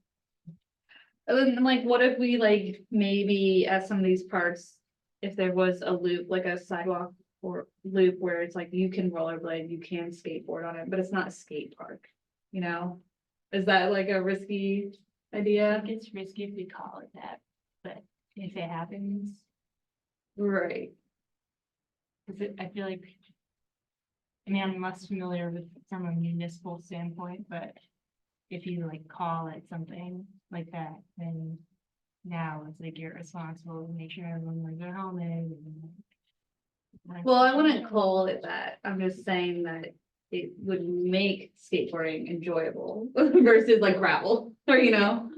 And then like, what if we like, maybe at some of these parks, if there was a loop, like a sidewalk or loop where it's like you can rollerblade, you can skateboard on it, but it's not a skate park, you know? Is that like a risky I idea? think it's risky if we call it that, but if it happens, Right, cause I feel like. I mean, I'm less familiar with from a municipal standpoint, but if you like call it something like that, then now it's like you're responsible to make sure everyone wears their helmet. well, I wouldn't call it that, I'm just saying that it would make skateboarding enjoyable versus like gravel, or you know?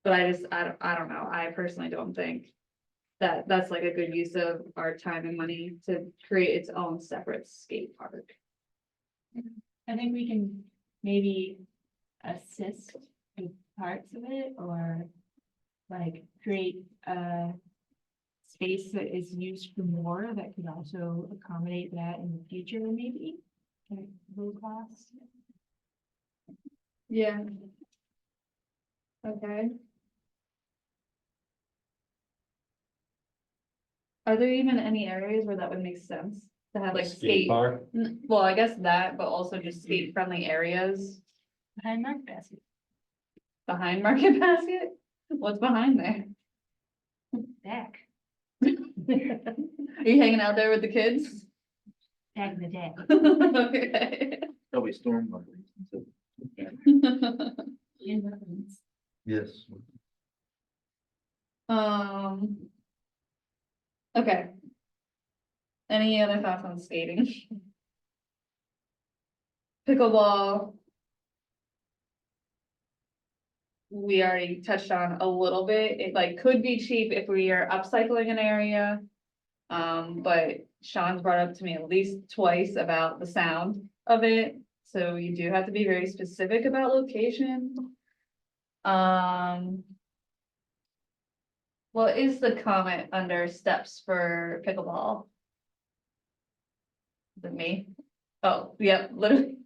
But I don't know, I personally don't think that that's like a good use of our time and money to create its own separate skate park. I think we can maybe assist with parts of it, or like create a space that is used for more that could also accommodate that in the future, maybe. Like low cost. Yeah. Okay. Are there even any areas where that would make sense to have like skate? park? Well, I guess that, but also just skate friendly areas Behind Market Basket. behind Market Basket? What's behind there? Back, Are you hanging out there with the kids? back in the day. Okay. Probably storm. In Woodlands. Yes. Okay. Any other thoughts on skating? Pickleball. We already touched on a little bit, it like could be cheap if we are upcycling an area. But Sean's brought up to me at least twice about the sound of it, so you do have to be very specific about location. What is the comment under steps for pickleball? Is it me? Oh, yep, literally.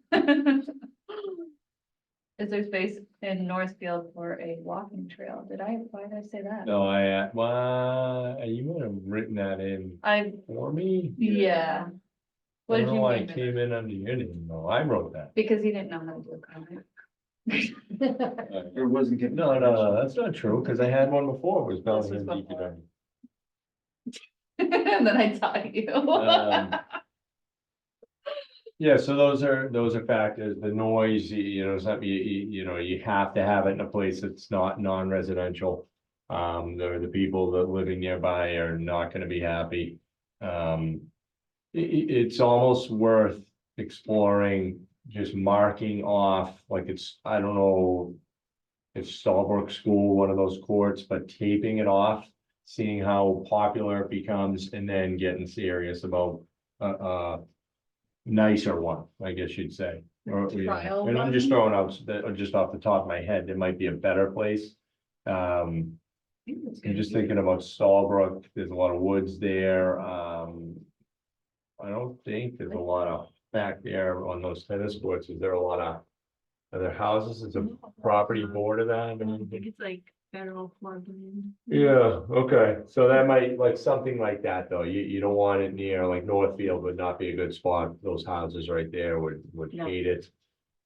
Is there space in Northfield for a walking trail? Why did I say that? No, well, you might have written that in I, for me. yeah. I What don't did know you why mean? it by came in under your name, though. I wrote that. Because he didn't know how to do a comment. It wasn't getting. No, that's not true, because I had one before, it was This was Bellingham before. DPW. And then I taught you. Yeah, so those are factors, the noise, you know, something, you know, you have to have it in a place that's not non-residential. The people that living nearby are not gonna be happy. It's almost worth exploring, just marking off, like it's, I don't know. If Stallbrook School, one of those courts, but taping it off, seeing how popular it becomes, and then getting serious about nicer one, I guess you'd say. Or, you know, Trial and I'm just one? throwing out, just off the top of my head, there might be a better place. I'm just thinking about Stallbrook, there's a lot of woods there, I don't think there's a lot of back there on those tennis courts, is there a lot of other houses, is a property board of that? I don't think it's like federal floodplain. Yeah, okay, so that might, like, something like that, though, you don't want it near, like, Northfield would not be a good spot, those houses right there would No. hate it.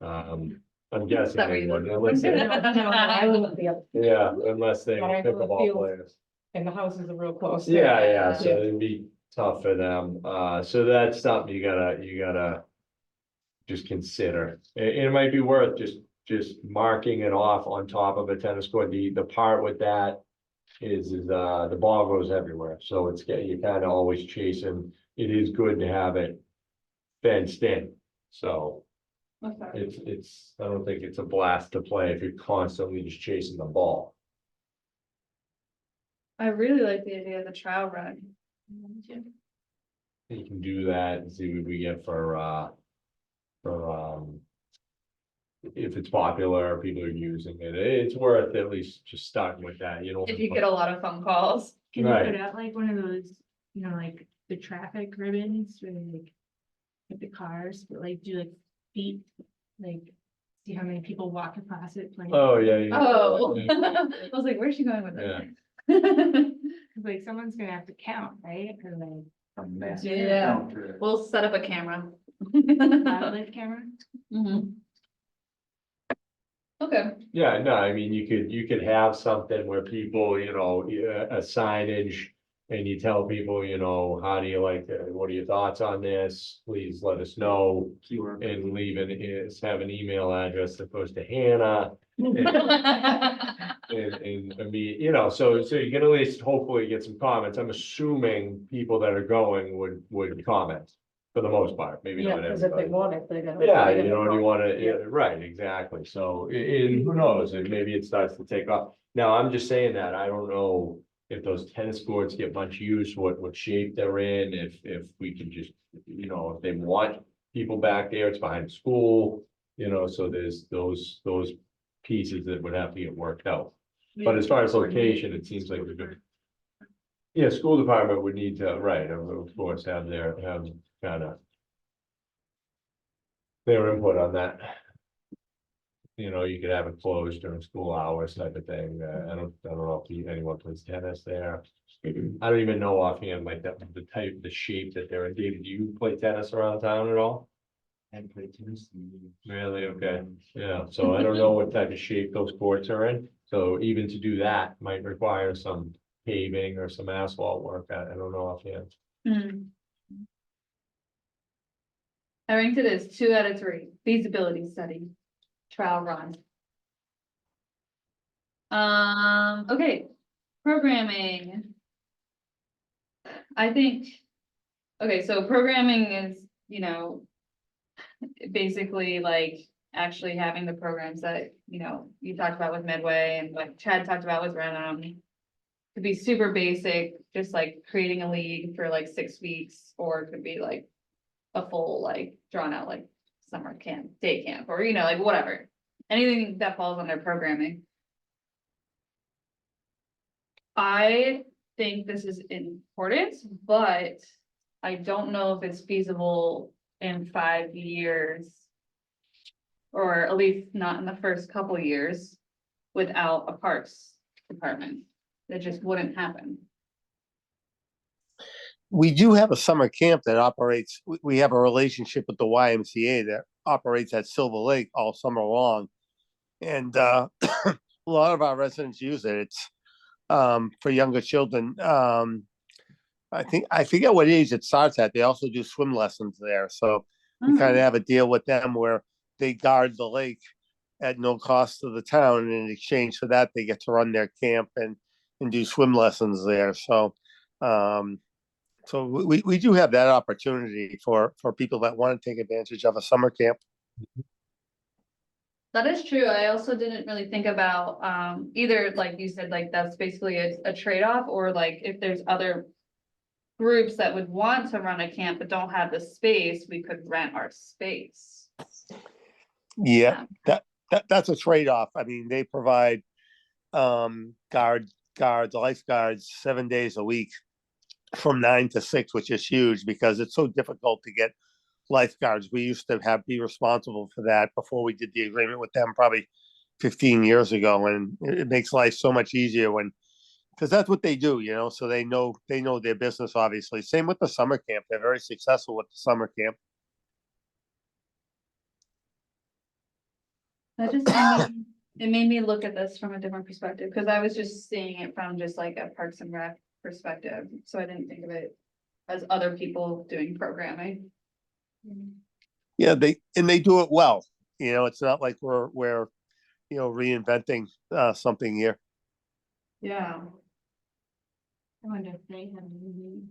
I'm guessing That they way would, you- unless they, I wouldn't be up, yeah, unless they But were I know the pickleball field. players. and the houses are real close. Yeah, so Yeah. it'd be tough for them, so that's something you gotta just consider. It might be worth just just marking it off on top of a tennis court. The part with that is the ball goes everywhere, so you're kind of always chasing. It is good to have it fenced in, so Okay. I don't think it's a blast to play if you're constantly just chasing the ball. I really like the idea of the trial run. You can do that and see what we get for if it's popular, people are using it, it's worth at least just starting with that, you know. If you get a lot of phone calls. Can you Right. put out like one of those, you know, like the traffic ribbons where like with the cars, but like do like feet, like see how many people walk across it playing. Oh, yeah. Oh, Yeah. I was like, where's she going with Yeah. this? Like someone's gonna have to count, right? Or like Yeah, we'll set up a camera. wildlife camera. Mhm. Okay, Yeah, no, I mean, you could have something where people, you know, a signage. And you tell people, you know, how do you like, what are your thoughts on this? Please let us know. And have an email address that goes to Hannah. And I mean, you know, so you can at least hopefully get some comments. I'm assuming people that are going would comment for the most part, maybe Yeah, not because if they everybody. want it, they're gonna. Yeah, they're you gonna know, go. you wanna, Yeah. right, exactly. So, and who knows, and maybe it starts to take off. Now, I'm just saying that, I don't know if those tennis courts get much use, what shape they're in, if we can just, you know, if they want people back there, it's behind school, you know, so there's those pieces that would have to get worked out. But as far as location, it seems like we're good. Yeah, school department would need to, right, of course, have kind of their input on that. You know, you could have it closed during school hours type of thing. I don't know if anyone plays tennis there. I don't even know offhand, like the shape that they're in. David, do you play tennis around town at all? And play tennis. Really? Okay, yeah, so I don't know what type of shape those courts are in. So even to do that might require some paving or some asphalt work. I don't know offhand. Hmm. I ranked it as 2 out of 3, feasibility study, trial run. Okay, programming. I think, okay, so programming is, you know, basically like actually having the programs that, you know, you talked about with Midway and like Chad talked about with Renum. Could be super basic, just like creating a league for like 6 weeks, or it could be like a full, like drawn out, like summer camp, day camp, or you know, like whatever. Anything that falls under programming. I think this is important, but I don't know if it's feasible in 5 years. Or at least not in the first couple years without a parks department. That just wouldn't happen. We do have a summer camp that operates, we have a relationship with the YMCA that operates at Silver Lake all summer long. And a lot of our residents use it. It's for younger children. I forget what age it starts at. They also do swim lessons there. So we kind of have a deal with them where they guard the lake at no cost to the town. And in exchange for that, they get to run their camp and do swim lessons there. So we do have that opportunity for people that want to take advantage of a summer camp. That is true. I also didn't really think about either, like you said, like that's basically a trade-off, or like if there's other groups that would want to run a camp but don't have the space, we could rent our space. Yeah, that's a trade-off. I mean, they provide lifeguards 7 days a week from 9 to 6, which is huge because it's so difficult to get lifeguards. We used to be responsible for that before we did the agreement with them probably 15 years ago. And it makes life so much easier because that's what they do, you know, so they know their business, obviously. Same with the summer camp. They're very successful with the summer camp. That just it made me look at this from a different perspective, because I was just seeing it from just like a Parks and Rec perspective, so I didn't think of it as other people doing programming. Yeah, they do it well. You know, it's not like we're reinventing, something here. Yeah. I wonder if they have any.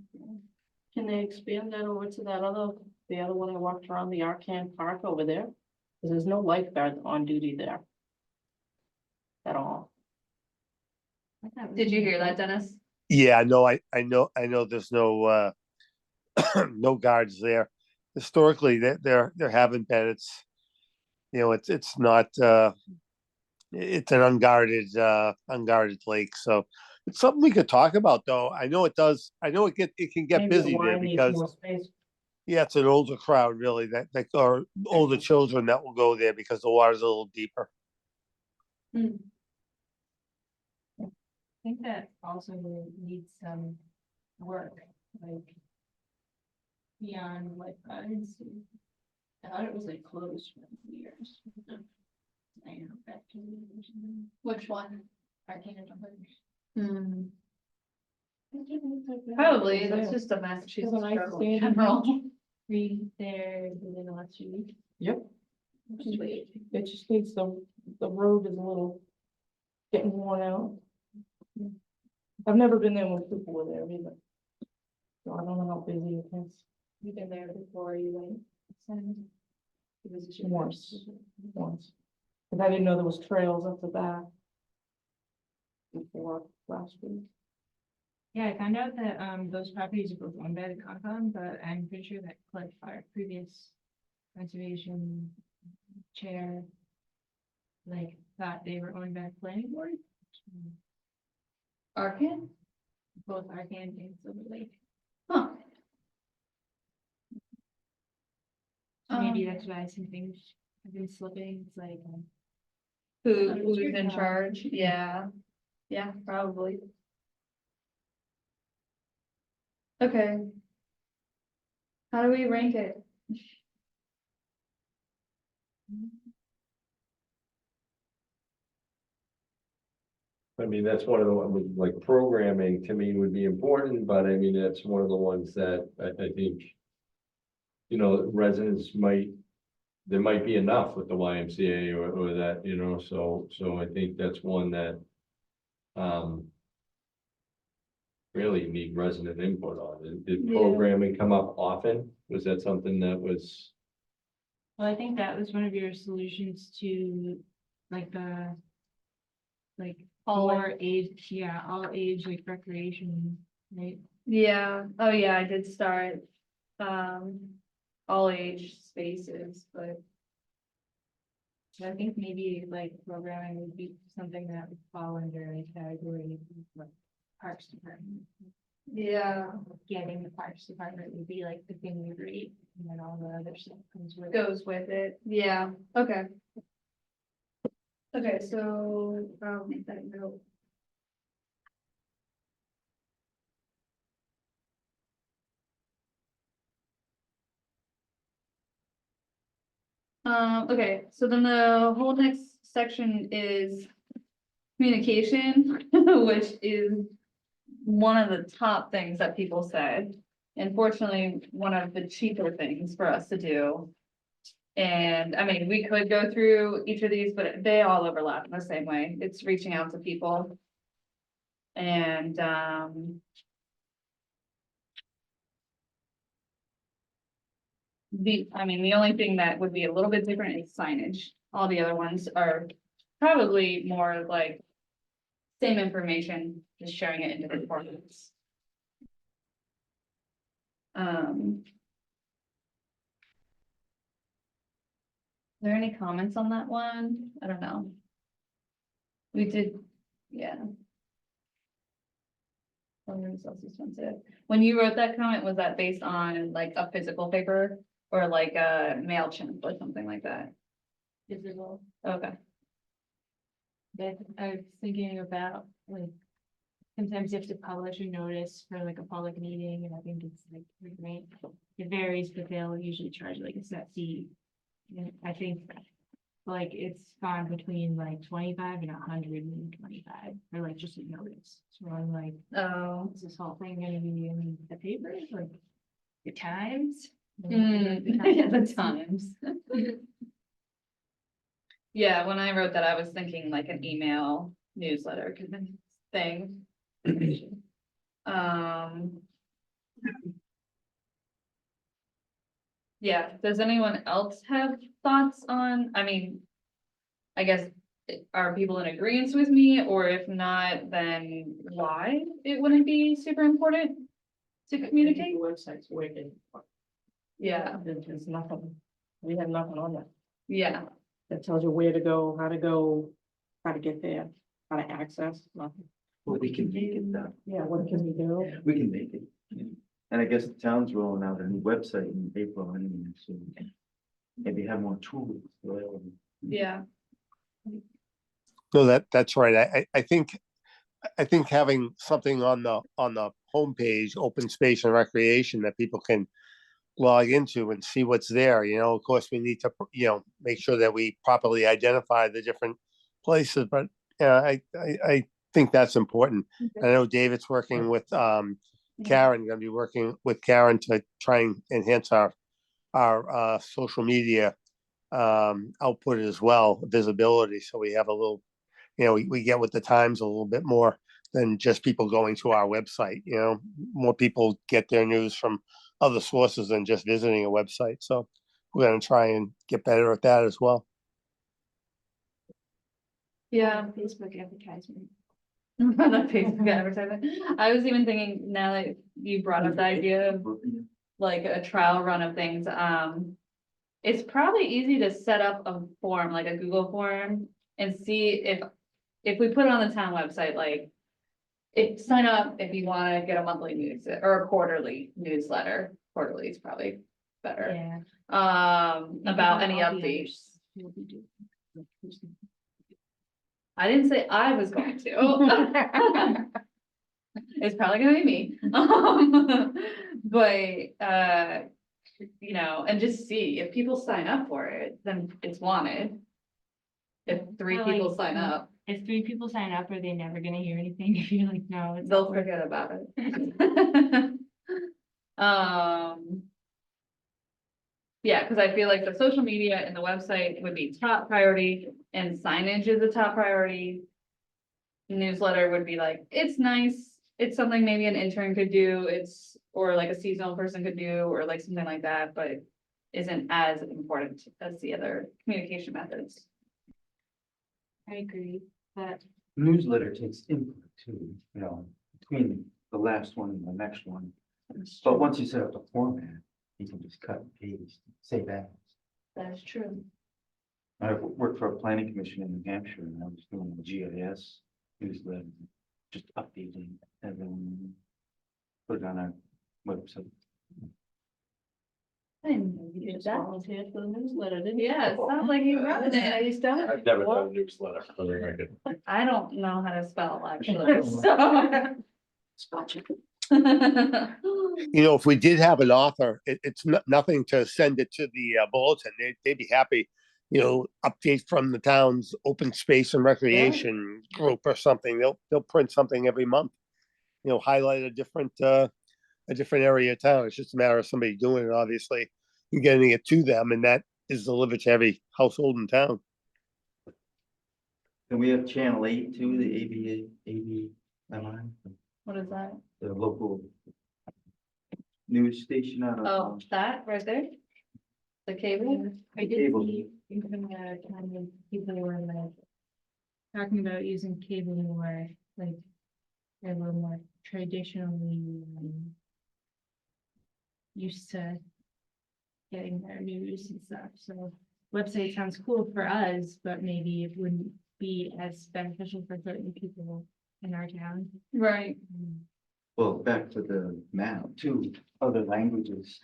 Can they expand that over to the other one I walked around the Arcan Park over there? Cause there's no lifeguard on duty there. At all. Did you hear that, Dennis? Yeah, no, I know there's no, no guards there. Historically, there haven't been. It's not, it's an unguarded lake, so it's something we could talk about, though. I know it does, I know it can get Maybe the busy there Y needs because, more space. yeah, it's an older crowd really, that or older children that will go there because the water's a little deeper. I think that also needs some work, like. Beyond what I see. I thought it was like closed for years. I know, back to. Which one? Arcana. Hmm, probably, that's just a Massachusetts struggle in general. Read there within the last few weeks. Yep. It just needs the road is a little getting worn out. I've never been there when people were there either. So I don't know how busy it is. You've been there before you went. Once. Cause I didn't know there was trails up the back. Before last week. Yeah, I found out that those properties are both owned by the Concom, but I'm pretty sure that like our previous conservation chair. Like thought they were owned by the planning board. Arcan? Both Arcan and Silver Lake. Huh. So maybe that's why some things have been slipping. It's like. Who's in charge? Yeah, yeah, probably. Okay. How do we rank it? I mean, that's one of the ones, like programming to me would be important, but I mean, that's one of the ones that I think. Residents there might be enough with the YMCA or that, so I think that's one that. Really need resident input on. Did Yeah. programming come up often? Was that something that was? Well, I think that was one of your solutions to like the. Like All all age, yeah, all age like recreation, right? Yeah, oh yeah, I did start, all age spaces, but So I think maybe like programming would be something that would fall under a category of like Parks Department. yeah, Getting the Parks Department would be like the thing we read, and then all the other stuff comes with it. goes with it, yeah, okay. Okay, so I'll make that note. Okay, so then the whole next section is communication, which is one of the top things that people said. Unfortunately, one of the cheaper things for us to do. And I mean, we could go through each of these, but they all overlap in the same way. It's reaching out to people. And, the only thing that would be a little bit different is signage. All the other ones are probably more like same information, just sharing it in different formats. Are there any comments on that one? I don't know. We did, yeah. When you wrote that comment, was that based on like a physical paper or like a MailChimp or something like that? Visible. Okay, That I was thinking about like. Sometimes you have to publish a notice for like a public meeting, and I think it's like, great. It varies, but they'll usually charge like a set fee. And I think like it's gone between like 25 and 125 for like just a notice. So I'm like, oh. is this whole thing gonna be in the paper, like the Times? Yeah, the times. Yeah, when I wrote that, I was thinking like an email newsletter kind of thing. Um. Yeah, does anyone else have thoughts on, I mean, I guess, are people in agreement with me, or if not, then why it wouldn't be super important to communicate? Website's wicked. Yeah, There's nothing, we have nothing on that. yeah, That tells you where to go, how to get there, how to access, nothing. Well, we can make it though. Yeah, what can we do? We can make it. Yeah. And I guess the town's rolling out a new website in April anyway, so maybe have more tools. yeah, No, that's right. I think having something on the homepage, open space and recreation that people can log into and see what's there, of course, we need to, make sure that we properly identify the different places, but I think that's important. I know David's working with Karen, gonna be working with Karen to try and enhance our social media output as well, visibility, so we have a little, we get with the times a little bit more than just people going to our website, more people get their news from other sources than just visiting a website, so we're gonna try and get better at that as well. yeah. Facebook advertisement. The Facebook advertisement. I was even thinking, now that you brought up the idea of like a trial run of things, it's probably easy to set up a form, like a Google form, and see if we put it on the town website, like, sign up if you wanna get a monthly news or a quarterly newsletter. Quarterly is probably better. Yeah. About any updates. I didn't say I was going to. It's probably gonna be me. But, and just see if people sign up for it, then it's wanted. If three Well, people like, sign up, If 3 people sign up, are they never gonna hear anything? If you're like, no, it's. they'll not worth forget about it. Yeah, cause I feel like the social media and the website would be top priority and signage is a top priority. Newsletter would be like, it's nice, it's something maybe an intern could do, or like a seasonal person could do, or like something like that, but isn't as important as the other communication methods. I agree, but Newsletter takes input too, between the last one and the next one. But once you set up the format, you can just cut and paste, save as. That's true. I worked for a planning commission in New Hampshire and I was doing the GIS newsletter, just updating everyone. Put it on our website. I didn't know you You did just that. volunteered for the newsletter, didn't you? Yeah, it sounds like you running it, I just don't. I've never done a newsletter for the record. I don't know how to spell actually, so. Spell check. If we did have an author, it's nothing to send it to the bulletin. They'd be happy, update from the town's open space and recreation group or something. They'll print something every month. Highlight a different area of town. It's just a matter of somebody doing it, obviously, and getting it to them, and that is delivered to every household in town. And we have channel 8 too, the ABMI, What is that? the local news station out of. Oh, that right there? The cable? I did Cable. see even kind of people were like talking about using cable more, like they were more traditionally used to getting their news and stuff. So website sounds cool for us, but maybe it wouldn't be as beneficial for certain people in our town. Right. Well, back to the map too, other languages.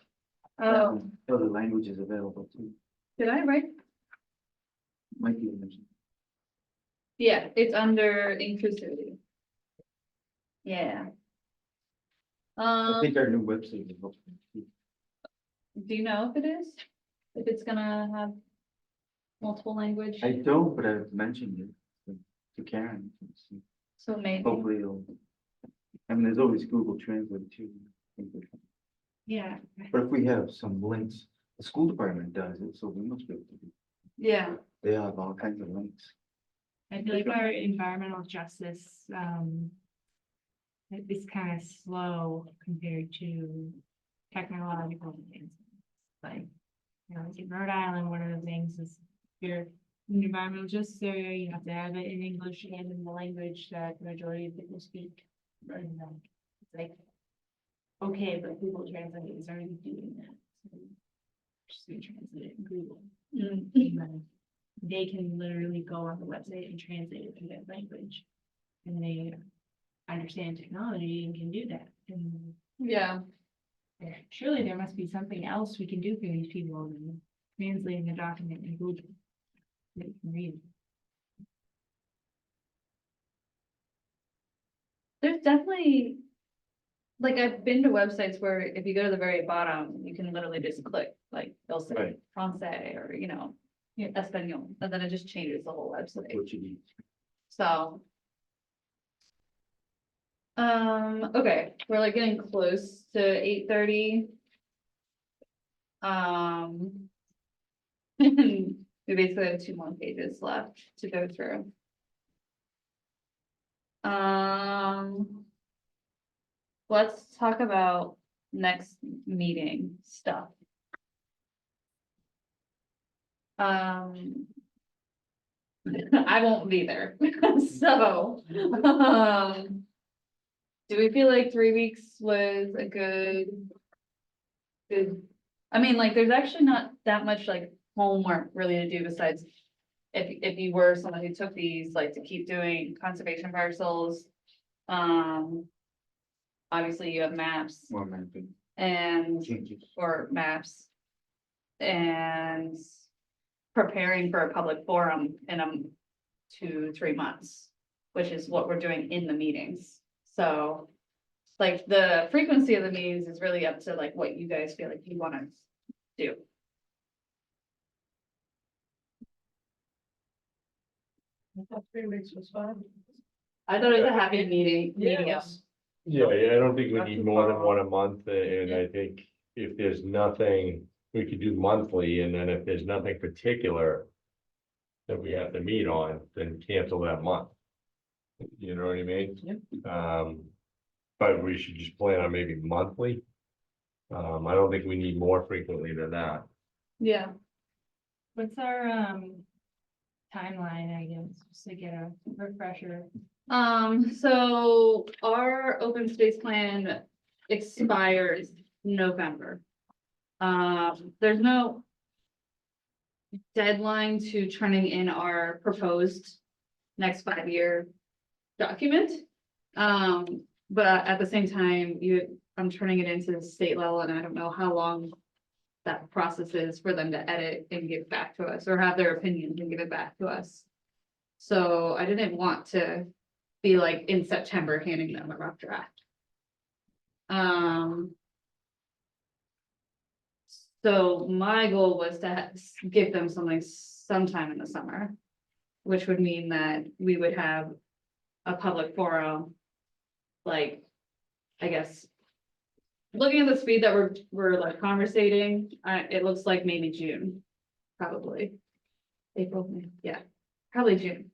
Oh, Other languages available too. did I write? Might be mentioned. Yeah, it's under inclusivity. Yeah. I think our new website is helpful too. Do you know if it is? If it's gonna have multiple language? I don't, but I've mentioned it to Karen. So maybe, Hopefully it'll, there's always Google Translate too. Yeah. But if we have some links, the school department does it, so we must be able to do. Yeah, They have all kinds of links. I feel like our environmental justice, is kind of slow compared to technological things. Like, you know, like in Rhode Island, one of the things is if you're in the environmental justice area, you have to have it in English and in the language that the majority of people speak. And, it's like, okay, but Google Translate is already doing that. So just gonna translate it in Google. Mm. And then they can literally go on the website and translate it to that language. And they understand technology and can do that. And yeah, surely there must be something else we can do for these people than translating a document in Google. That you can read. there's definitely. Like I've been to websites where if you go to the very bottom, you can literally just click, like they'll say Right. Francais or, you know, Espanol, and then it just changes the whole website. Portuguese. So. Okay, we're like getting close to 8:30. We basically have 2 more pages left to go through. Let's talk about next meeting stuff. I won't be there, so, do we feel like 3 weeks was a good? I mean, like, there's actually not that much like homework really to do besides. If you were someone who took these, like to keep doing conservation parcels. Obviously you have maps More mapping and, changes. or maps. And preparing for a public forum in 2-3 months, which is what we're doing in the meetings. So, like, the frequency of the meetings is really up to like what you guys feel like you want to do. I thought 3 weeks was fine. I thought it was a happy meeting, medium. Yes. Yeah, I don't think we Not need too more than far one a month, and I think if there's nothing, we could do monthly, and then if there's nothing particular. That we have to meet on, then cancel that month. You know what I mean? Yep. But we should just plan on maybe monthly. I don't think we need more frequently than that. Yeah, What's our timeline, I guess, just to get a refresher? so our open space plan expires November. There's no deadline to turning in our proposed next 5-year document. But at the same time, I'm turning it into the state level, and I don't know how long that process is for them to edit and give back to us, or have their opinions and give it back to us. So I didn't want to be like in September handing them a rough draft. So my goal was to give them something sometime in the summer, which would mean that we would have a public forum. Like, I guess, looking at the speed that we're like conversating, it looks like maybe June, probably. April, May, yeah, probably June.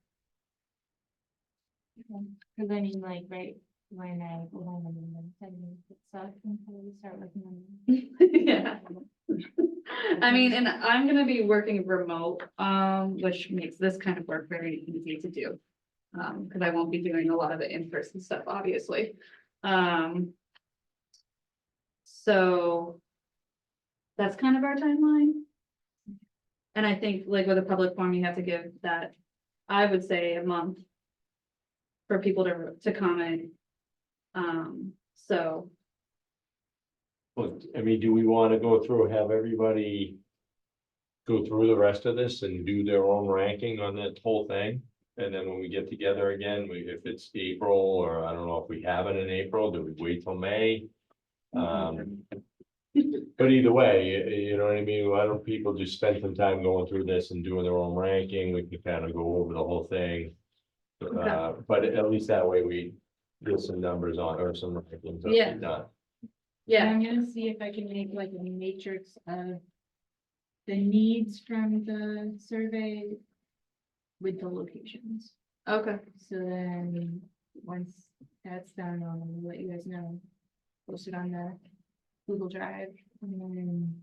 Cause I mean, like, right, when I go home and then send me stuff until we start working on it. Yeah. I mean, and I'm gonna be working remote, which makes this kind of work very easy to do. Cause I won't be doing a lot of the in-person stuff, obviously. So. That's kind of our timeline. And I think like with a public forum, you have to give that, I would say, a month. For people to comment. So. But, I mean, do we want to go through, have everybody go through the rest of this and do their own ranking on that whole thing? And then when we get together again, if it's April, or I don't know if we have it in April, do we wait till May? But either way, you know what I mean? Why don't people just spend some time going through this and doing their own ranking? We can kind of go over the whole thing. But at least that way we get some numbers on, or some rankings. Yeah. Done. And Yeah, I'm gonna see if I can make like a matrix of the needs from the survey with the locations. Okay, So then, once that's done, I'll let you guys know. Post it on the Google Drive, and then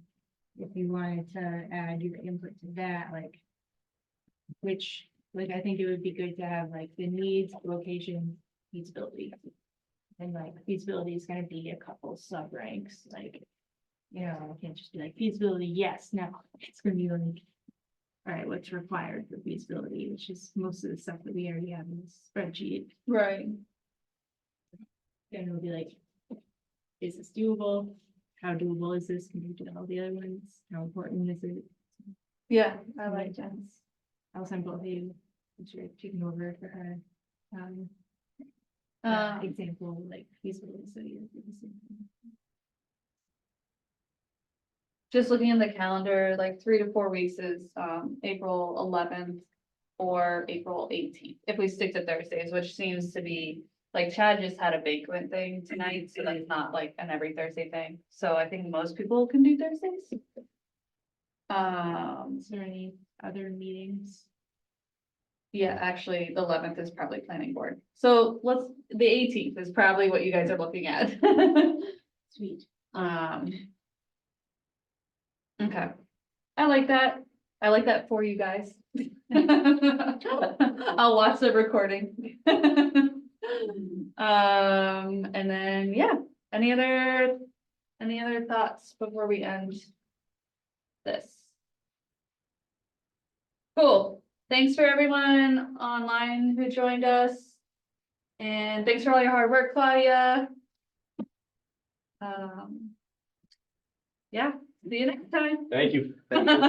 if you wanted to add your input to that, like. Which, like, I think it would be good to have like the needs, location, feasibility. And like feasibility is gonna be a couple sub ranks, like. You know, I can't just be like feasibility, yes, no, it's gonna be like. All right, what's required for feasibility, which is most of the stuff that we already have in this spreadsheet. right. Then it'll be like. Is this doable? How doable is this compared to all the other ones? How important is it? Yeah, I like that. I'll send both of you, since you're taking over for her. Um, Example, like feasibility study. just looking in the calendar, like 3 to 4 weeks is, April 11th or April 18th, if we stick to Thursdays, which seems to be, like Chad just had a banquet thing tonight, so that's not like an every Thursday thing. So I think most people can do Thursdays. Is there any other meetings? Yeah, actually, the 11th is probably planning board. So the 18th is probably what you guys are looking at. Sweet. Okay. I like that. I like that for you guys. I'll watch the recording. And then, yeah, any other thoughts before we end this? Cool. Thanks for everyone online who joined us. And thanks for all your hard work, Claudia. Yeah, see you next time. Thank you. Thank you.